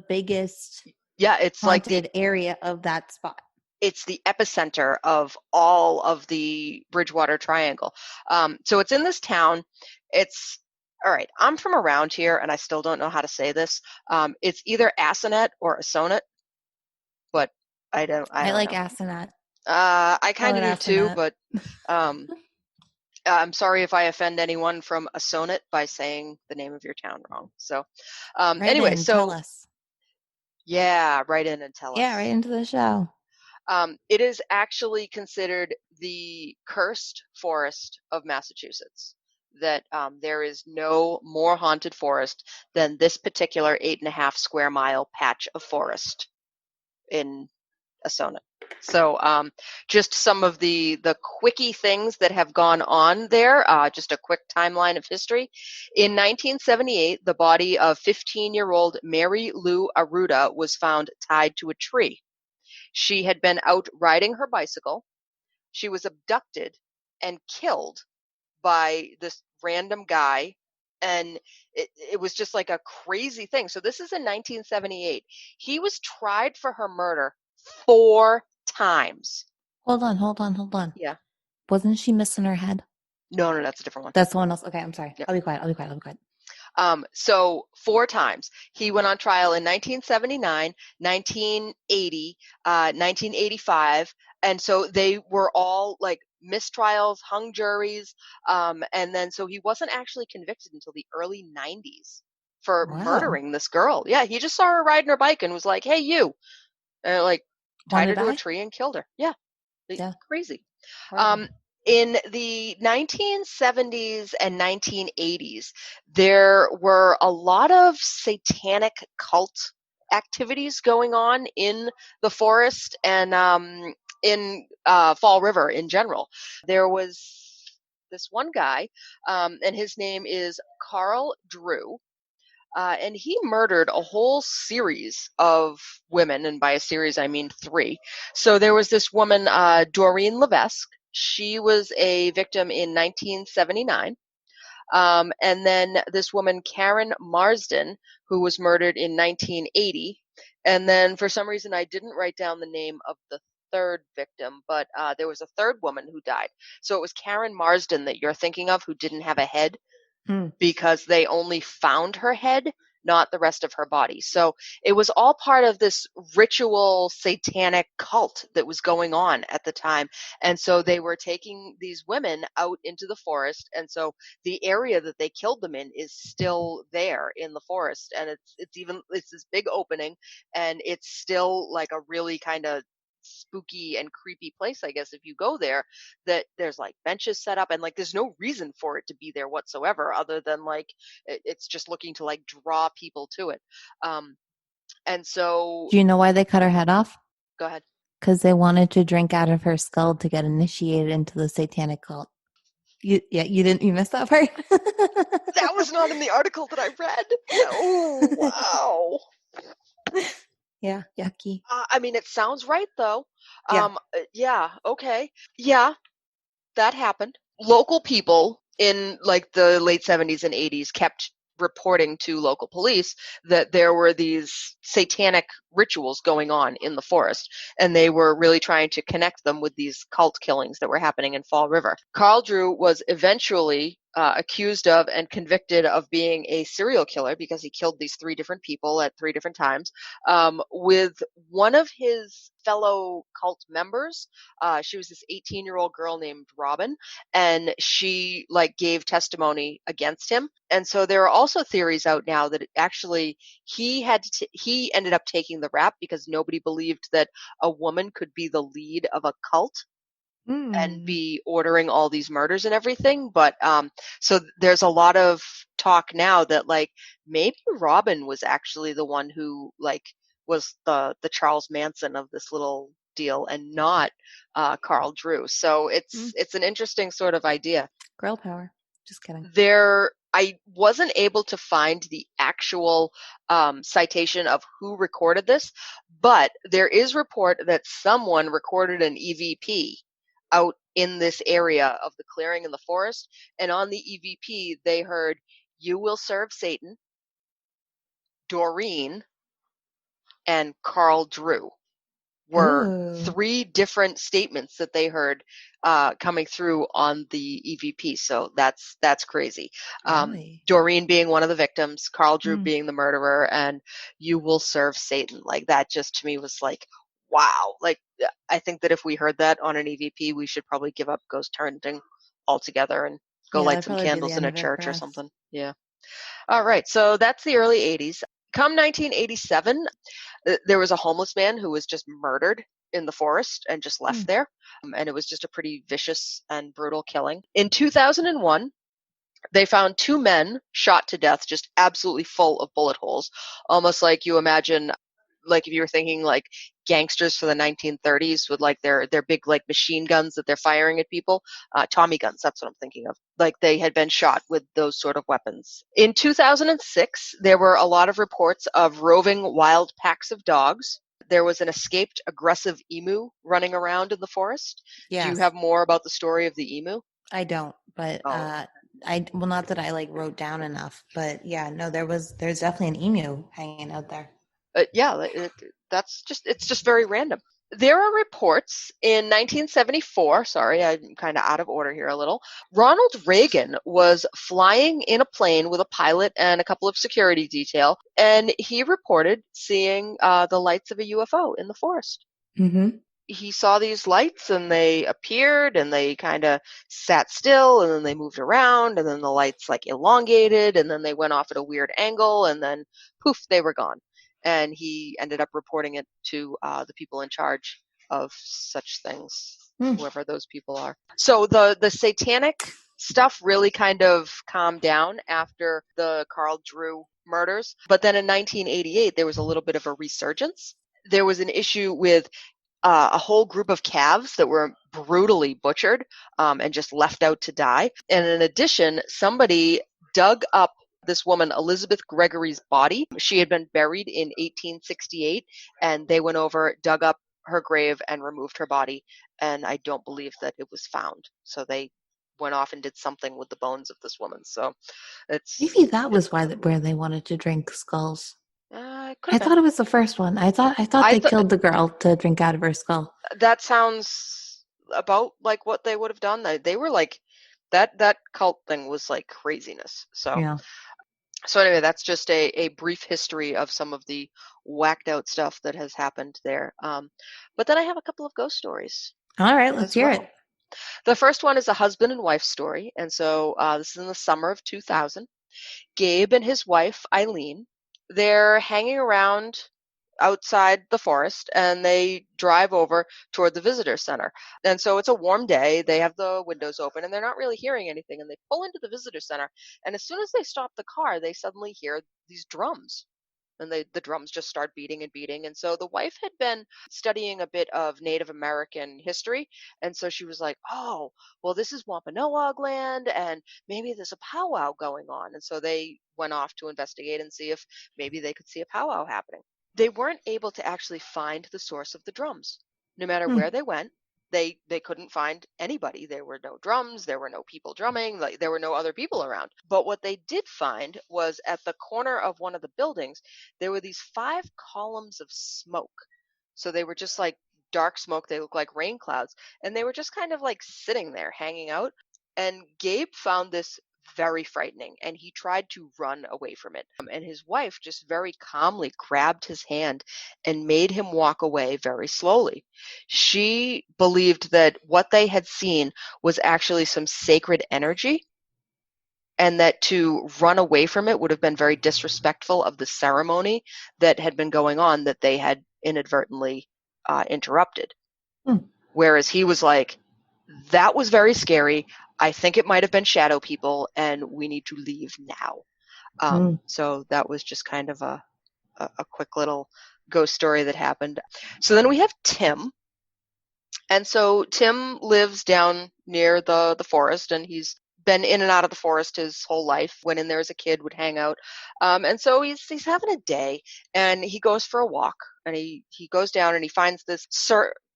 biggest it's haunted like the area of that spot. It's the epicenter of all of the Bridgewater Triangle. So it's in this town. It's all right. I'm from around here, and I still don't know how to say this. It's either Assonet or Assonet, but I don't like know. Assonet. I kind of do too, but I'm sorry if I offend anyone from Assonet by saying the name of your town wrong. So anyway, tell us. Yeah, write in and tell us. Yeah, right into the show. It is actually considered the cursed forest of Massachusetts. That there is no more haunted forest than this particular 8.5 square mile patch of forest in Assonet. So just some of the quickie things that have gone on there, just a quick timeline of history. In 1978, the body of 15-year-old Mary Lou Arruda was found tied to a tree. She had been out riding her bicycle. She was abducted and killed by this random guy. And it was just like a crazy thing. So this is in 1978. He was tried for her murder 4 times. Hold on. Yeah. Wasn't she missing her head? No, that's a different one. That's someone else. Okay, I'm sorry. Yep. I'll be quiet. So 4 times. He went on trial in 1979, 1980, 1985. And so they were all like mistrials, hung juries. And then so he wasn't actually convicted until the early 90s for murdering this girl. Yeah, he just saw her riding her bike and was like, hey, you. And tied her to a tree and killed her. Yeah. Crazy. In the 1970s and 1980s, there were a lot of satanic cult activities going on in the forest, and in Fall River in general. There was this one guy, and his name is Carl Drew. And he murdered a whole series of women, and by a series I mean 3. So there was this woman, Doreen Levesque. She was a victim in 1979. And then this woman, Karen Marsden, who was murdered in 1980. And then for some reason I didn't write down the name of the third victim, but there was a third woman who died. So it was Karen Marsden that you're thinking of, who didn't have a head. Because they only found her head, not the rest of her body. So it was all part of this ritual satanic cult that was going on at the time. And so they were taking these women out into the forest. And so the area that they killed them in is still there in the forest. And it's this big opening, and it's still like a really kind of spooky and creepy place, I guess, if you go there, that there's like benches set up, and like there's no reason for it to be there whatsoever, other than like it's just looking to like draw people to it. And so Do you know why they cut her head off? Go ahead. Because they wanted to drink out of her skull to get initiated into the satanic cult. You missed that part? That was not in the article that I read. Oh, wow. Yeah, yucky. I mean, it sounds right though. Yeah. Yeah, okay. Yeah, that happened. Local people in like the late 70s and 80s kept reporting to local police that there were these satanic rituals going on in the forest, and they were really trying to connect them with these cult killings that were happening in Fall River. Carl Drew was eventually accused of and convicted of being a serial killer because he killed these 3 different people at 3 different times, with one of his fellow cult members. She was this 18-year-old girl named Robin, and she like gave testimony against him. And so there are also theories out now that actually he ended up taking the rap because nobody believed that a woman could be the lead of a cult and be ordering all these murders and everything. But so there's a lot of talk now that like maybe Robin was actually the one who like was the Charles Manson of this little deal, and not Carl Drew. So it's an interesting sort of idea. Girl power. Just kidding. I wasn't able to find the actual citation of who recorded this, but there is report that someone recorded an EVP out in this area of the clearing in the forest. And on the EVP, they heard, "You will serve Satan," Doreen, and Carl Drew were 3 different statements that they heard coming through on the EVP. So that's crazy. Really? Doreen being one of the victims, Carl Drew being the murderer, and "You will serve Satan." Like that just to me was like, wow. Like I think that if we heard that on an EVP, we should probably give up ghost hunting altogether and go light some candles in a church or something. Yeah. All right. So that's the early 80s. Come 1987, there was a homeless man who was just murdered in the forest and just left there. And it was just a pretty vicious and brutal killing. In 2001, they found 2 men shot to death, just absolutely full of bullet holes, almost like you imagine, like if you were thinking like gangsters for the 1930s with like their big like machine guns that they're firing at people, Tommy guns, that's what I'm thinking of. Like they had been shot with those sort of weapons. In 2006, there were a lot of reports of roving wild packs of dogs. There was an escaped aggressive emu running around in the forest. Yes. Do you have more about the story of the emu? I don't, but not that I like wrote down enough, but yeah, no, there's definitely an emu hanging out there. It's just very random. There are reports in 1974, sorry, I'm kind of out of order here a little. Ronald Reagan was flying in a plane with a pilot and a couple of security detail, and he reported seeing the lights of a UFO in the forest. Mm-hmm. He saw these lights, and they appeared, and they kind of sat still, and then they moved around, and then the lights like elongated, and then they went off at a weird angle, and then poof, they were gone. And he ended up reporting it to the people in charge of such things, whoever those people are. So the satanic stuff really kind of calmed down after the Carl Drew murders. But then in 1988, there was a little bit of a resurgence. There was an issue with a whole group of calves that were brutally butchered and just left out to die. And in addition, somebody dug up this woman, Elizabeth Gregory's body. She had been buried in 1868, and they went over, dug up her grave, and removed her body. And I don't believe that it was found. So they went off and did something with the bones of this woman. So it's Maybe that was where they wanted to drink skulls. could I have been. thought it was the first one. I thought they killed the girl to drink out of her skull. That sounds about like what they would have done. They were like that cult thing was like craziness. So Yeah. So anyway, that's just a brief history of some of the whacked out stuff that has happened there. But then I have a couple of ghost stories. All right, let's as hear well. it. The first one is a husband and wife story. And so this is in the summer of 2000. Gabe and his wife, Eileen, they're hanging around outside the forest, and they drive over toward the visitor center. And so it's a warm day. They have the windows open, and they're not really hearing anything. And they pull into the visitor center. And as soon as they stop the car, they suddenly hear these drums. And the drums just start beating and beating. And so the wife had been studying a bit of Native American history. And so she was like, oh, well, this is Wampanoag land, and maybe there's a powwow going on. And so they went off to investigate and see if maybe they could see a powwow happening. They weren't able to actually find the source of the drums. No matter where they went, they couldn't find anybody. There were no drums. There were no people drumming. Like, there were no other people around. But what they did find was at the corner of one of the buildings, there were these 5 columns of smoke. So they were just like dark smoke. They looked like rain clouds. And they were just kind of like sitting there hanging out. And Gabe found this very frightening, and he tried to run away from it. And his wife just very calmly grabbed his hand and made him walk away very slowly. She believed that what they had seen was actually some sacred energy, and that to run away from it would have been very disrespectful of the ceremony that had been going on that they had inadvertently interrupted. Whereas he was like, that was very scary. I think it might have been shadow people, and we need to leave now. So that was just kind of a quick little ghost story that happened. So then we have Tim. And so Tim lives down near the forest, and he's been in and out of the forest his whole life. Went in there as a kid, would hang out. And so he's having a day, and he goes for a walk, and he goes down and he finds this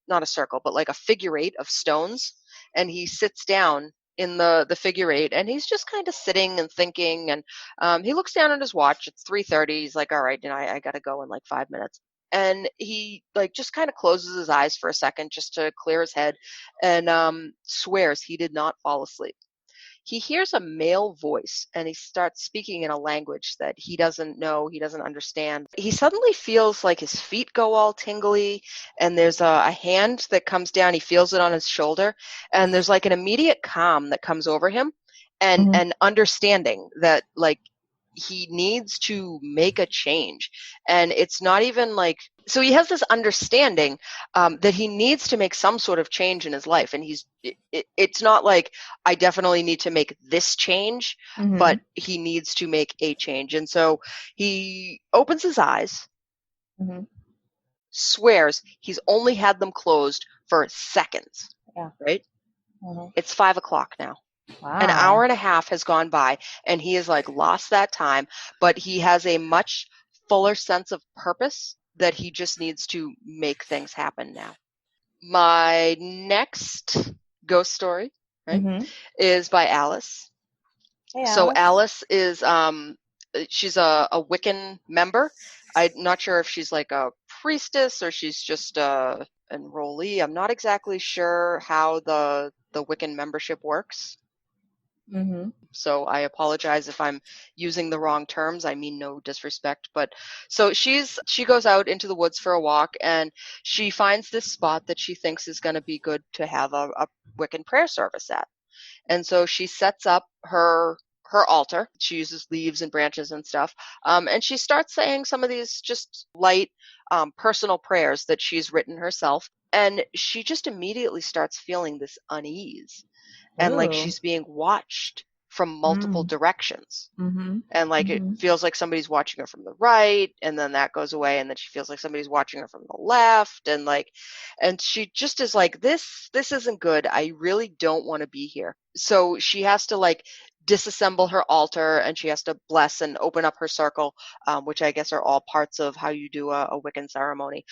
not a circle, but like a figure 8 of stones. And he sits down in the figure 8, and he's just kind of sitting and thinking. And he looks down at his watch. It's 3:30. He's like, all right, I got to go in like 5 minutes. And he like just kind of closes his eyes for a second just to clear his head, and swears he did not fall asleep. He hears a male voice, and he starts speaking in a language that he doesn't know, he doesn't understand. He suddenly feels like his feet go all tingly, and there's a hand that comes down. He feels it on his shoulder, and there's like an immediate calm that comes over him, and an understanding that like he needs to make a change. And it's not even like, so he has this understanding that he needs to make some sort of change in his life. And it's not like, I definitely need to make this change, but he needs to make a change. And so he opens his eyes, swears he's only had them closed for seconds. Yeah. Right? It's 5 o'clock now. Wow. An hour and a half has gone by, and he has like lost that time, but he has a much fuller sense of purpose that he just needs to make things happen now. My next ghost story, right, is by Alice. Hey, So Alice. Alice is she's a Wiccan member. I'm not sure if she's like a priestess or she's just a enrollee. I'm not exactly sure how the Wiccan membership works. So I apologize if I'm using the wrong terms. I mean no disrespect, but so she goes out into the woods for a walk, and she finds this spot that she thinks is going to be good to have a Wiccan prayer service at. And so she sets up her altar. She uses leaves and branches and stuff. And she starts saying some of these just light personal prayers that she's written herself. And she just immediately starts feeling this unease. And like she's being watched from multiple directions. Mm-hmm. And like it feels like somebody's watching her from the right, and then that goes away, and then she feels like somebody's watching her from the left, and she just is like, this isn't good. I really don't want to be here. So she has to like disassemble her altar, and she has to bless and open up her circle, which I guess are all parts of how you do a Wiccan ceremony.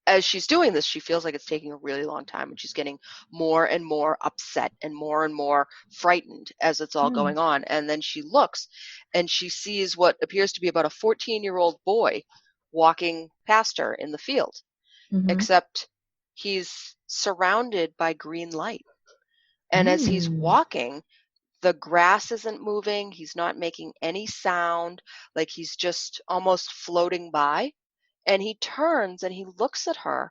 As she's doing this, she feels like it's taking a really long time, and she's getting more and more upset and more frightened as it's all going on. And then she looks and she sees what appears to be about a 14-year-old boy walking past her in the field, except he's surrounded by green light. And as he's walking, the grass isn't moving. He's not making any sound, like he's just almost floating by. And he turns and he looks at her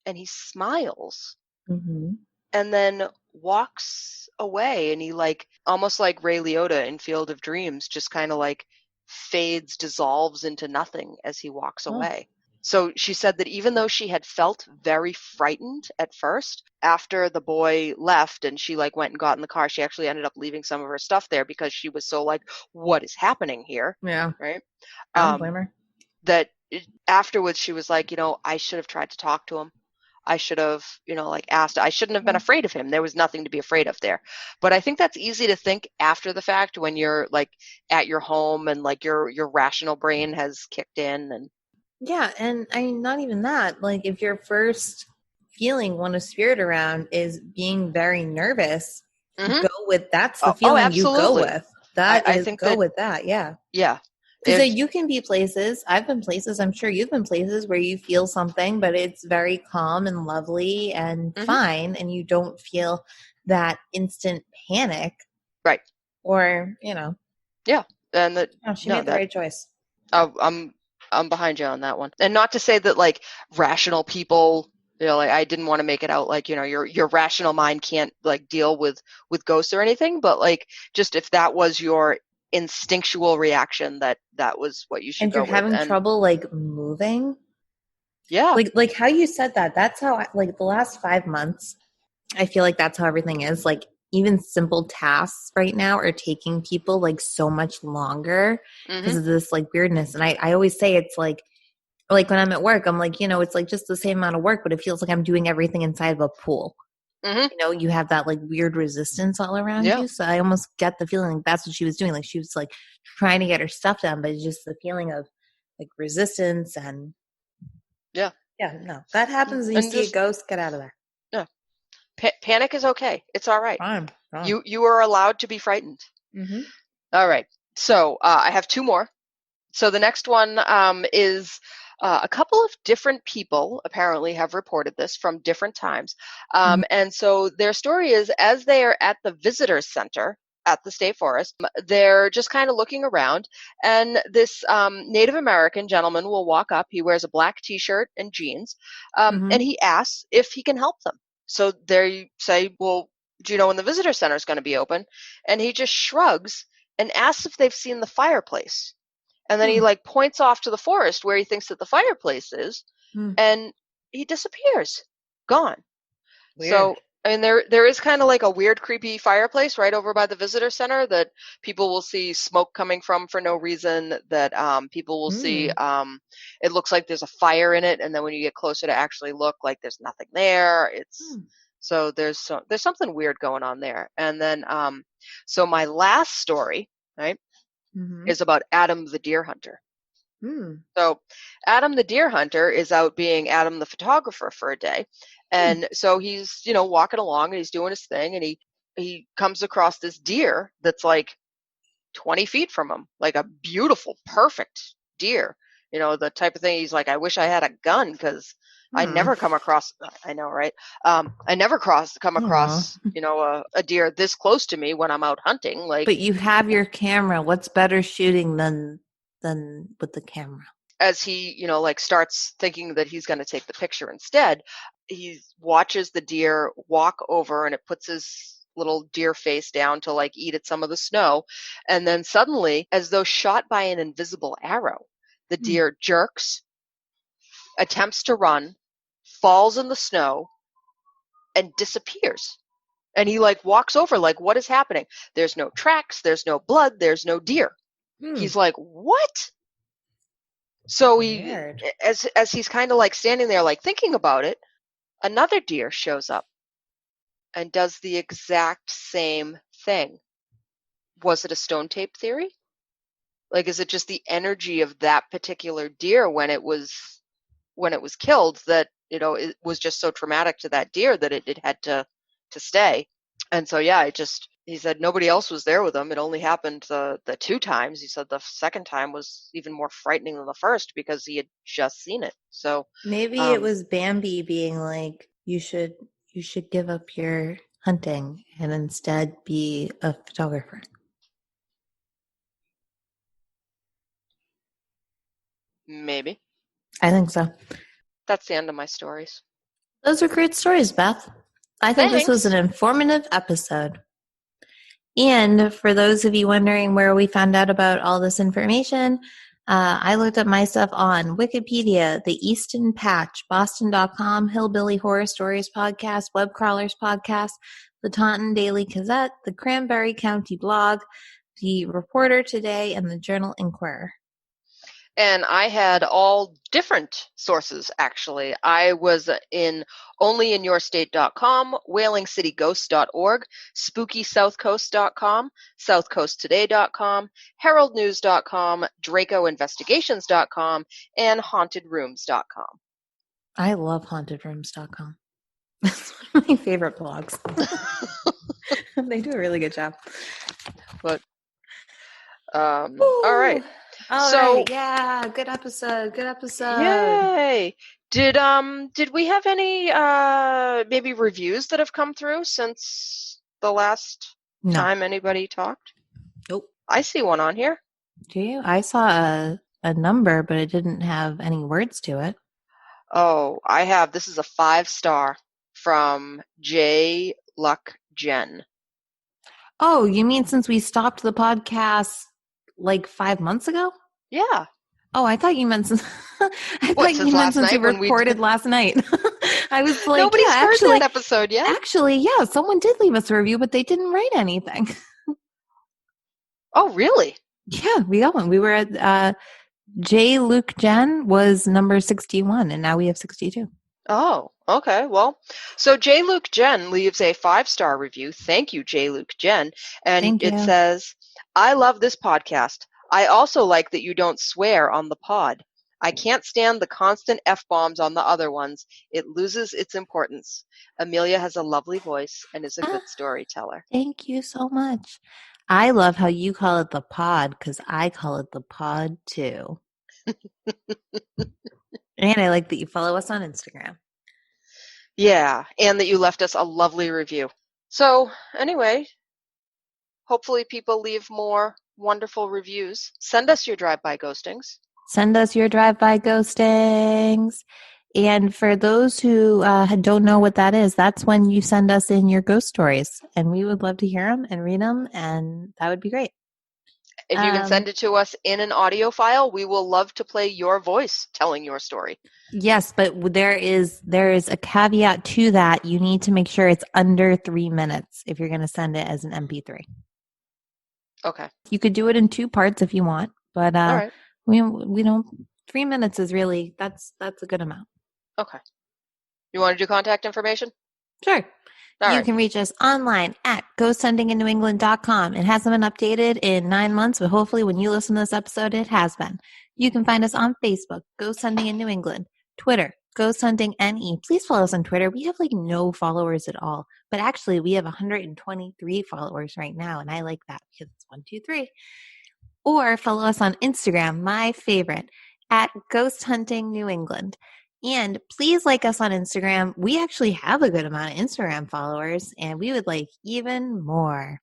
and he smiles and then walks away. And he like, almost like Ray Liotta in Field of Dreams, just kind of like fades, dissolves into nothing as he walks away. So she said that even though she had felt very frightened at first, after the boy left and she like went and got in the car, she actually ended up leaving some of her stuff there because she was so like, what is happening here? Yeah. Right. I don't blame her. That afterwards she was like, I should have tried to talk to him. I should have, like asked. I shouldn't have been afraid of him. There was nothing to be afraid of there. But I think that's easy to think after the fact when you're like at your home and like your rational brain has kicked in. And yeah, and I mean, not even that. Like if your first feeling when a spirit around is being very nervous, go with that's the feeling you go with. I think go with that. Yeah. Yeah. Because you can be places, I've been places, I'm sure you've been places where you feel something, but it's very calm and lovely and fine, and you don't feel that instant panic. Right. Or, Yeah. And she made the right choice. I'm behind you on that one. And not to say that like rational people, like I didn't want to make it out like, your rational mind can't like deal with ghosts or anything, but like just if that was your instinctual reaction, that was what you should go with. And you're having trouble like moving. Yeah. Like how you said that, that's how like the last 5 months, I feel like that's how everything is. Like even simple tasks right now are taking people like so much longer because of this like weirdness. And I always say it's like when I'm at work, I'm like, it's like just the same amount of work, but it feels like I'm doing everything inside of a pool. You have that like weird resistance all around you. So I almost get the feeling like that's what she was doing. Like she was like trying to get her stuff done, but it's just the feeling of like resistance and yeah, no, that happens. And you see a ghost, get out of there. Yeah. Panic is okay. It's all right. Fine. You are allowed to be frightened. All right. So I have 2 more. So the next one is a couple of different people apparently have reported this from different times. And so their story is as they are at the visitor center at the state forest, they're just kind of looking around, and this Native American gentleman will walk up. He wears a black t-shirt and jeans, and he asks if he can help them. So they say, well, do you know when the visitor center is going to be open? And he just shrugs and asks if they've seen the fireplace. And then he like points off to the forest where he thinks that the fireplace is, and he disappears, gone. Weird. So, I mean, there is kind of like a weird, creepy fireplace right over by the visitor center that people will see smoke coming from for no reason. That people will see. It looks like there's a fire in it, and then when you get closer to actually look, like there's nothing there. So there's something weird going on there. And then so my last story, right, is about Adam the deer hunter. So Adam the deer hunter is out being Adam the photographer for a day. And so he's, walking along and he's doing his thing, and he comes across this deer that's like 20 feet from him, like a beautiful, perfect deer. The type of thing he's like, I wish I had a gun because I never come across, I know, right? I never come across, a deer this close to me when I'm out hunting. Like, but you have your camera. What's better shooting than with the camera? As he, like starts thinking that he's going to take the picture instead, he watches the deer walk over, and it puts his little deer face down to like eat at some of the snow. And then suddenly, as though shot by an invisible arrow, the deer jerks, attempts to run, falls in the snow, and disappears. And he like walks over like, what is happening? There's no tracks, there's no blood, there's no deer. He's like, what? So Weird. as he's kind of like standing there like thinking about it, another deer shows up and does the exact same thing. Was it a stone tape theory? Like, is it just the energy of that particular deer when it was killed that, it was just so traumatic to that deer that it had to stay? And so, yeah, he said nobody else was there with him. It only happened the 2 times. He said the second time was even more frightening than the first because he had just seen it. So maybe it was Bambi being like, you should give up your hunting and instead be a photographer. Maybe. I think so. That's the end of my stories. Those are great stories, Beth. I think this was Thanks. an informative episode. And for those of you wondering where we found out about all this information, I looked up my stuff on Wikipedia, the Easton Patch, Boston.com, Hillbilly Horror Stories Podcast, Web Crawlers Podcast, the Taunton Daily Gazette, the Cranberry County Blog, the Reporter Today, and the Journal Inquirer. And I had all different sources, actually. I was in onlyinyourstate.com, whalingcityghosts.org, spookysouthcoast.com, southcoasttoday.com, heraldnews.com, dracoinvestigations.com, and hauntedrooms.com. I love hauntedrooms.com. That's one of my favorite blogs. They do a really good job. But, all right. Yeah, good episode. Yay! Did we have any maybe reviews that have come through since the last time anybody talked? Nope. I see one on here. Do you? I saw a number, but it didn't have any words to it. Oh, I have. This is a 5-star from J. Luck Jen. Oh, you mean since we stopped the podcast like 5 months ago? Yeah. Oh, I thought you meant since we recorded last night. I was like, nobody's heard that episode yet. Actually, yeah, someone did leave us a review, but they didn't write anything. Oh, really? Yeah, we got one. We were at J. Luke Jen was number 61, and now we have 62. Oh, okay. Well, so J. Luke Jen leaves a 5-star review. Thank you, J. Luke Jen. And it says, I love this podcast. I also like that you don't swear on the pod. I can't stand the constant F-bombs on the other ones. It loses its importance. Amelia has a lovely voice and is a good storyteller. Thank you so much. I love how you call it the pod because I call it the pod too. And I like that you follow us on Instagram. Yeah, and that you left us a lovely review. So anyway, hopefully people leave more wonderful reviews. Send us your drive-by ghostings. And for those who don't know what that is, that's when you send us in your ghost stories. And we would love to hear them and read them, and that would be great. If you can send it to us in an audio file, we will love to play your voice telling your story. Yes, but there is a caveat to that. You need to make sure it's under 3 minutes if you're going to send it as an MP3. Okay. You could do it in 2 parts if you want, but all right. we don't. 3 minutes is really that's a good amount. Okay. You want to do contact information? Sure. You can reach us online at ghosthuntinginNewEngland.com. It hasn't been updated in 9 months, but hopefully when you listen to this episode, it has been. You can find us on Facebook, Ghost Hunting in New England, Twitter, Ghost Hunting NE. Please follow us on Twitter. We have like no followers at all, but actually we have 123 followers right now, and I like that because it's 1, 2, 3. Or follow us on Instagram, my favorite, at Ghost Hunting New England. And please like us on Instagram. We actually have a good amount of Instagram followers, and we would like even more.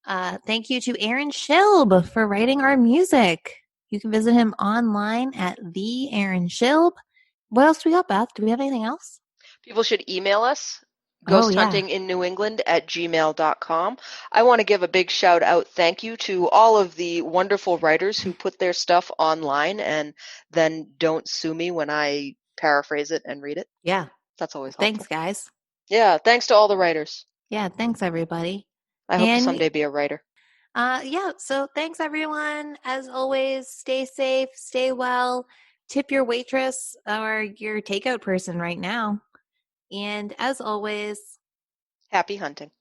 Thank you to Aaron Schilb for writing our music. You can visit him online at the Aaron Schilb. What else do we got, Beth? Do we have anything else? People should email us, ghosthuntinginnewengland@gmail.com. I want to give a big shout out thank you to all of the wonderful writers who put their stuff online and then don't sue me when I paraphrase it and read it. Yeah. That's always helpful. Thanks, guys. Yeah, thanks to all the writers. Yeah, thanks everybody. I hope to And someday be a writer. so thanks everyone. As always, stay safe, stay well, tip your waitress or your takeout person right now. And as always, Happy hunting.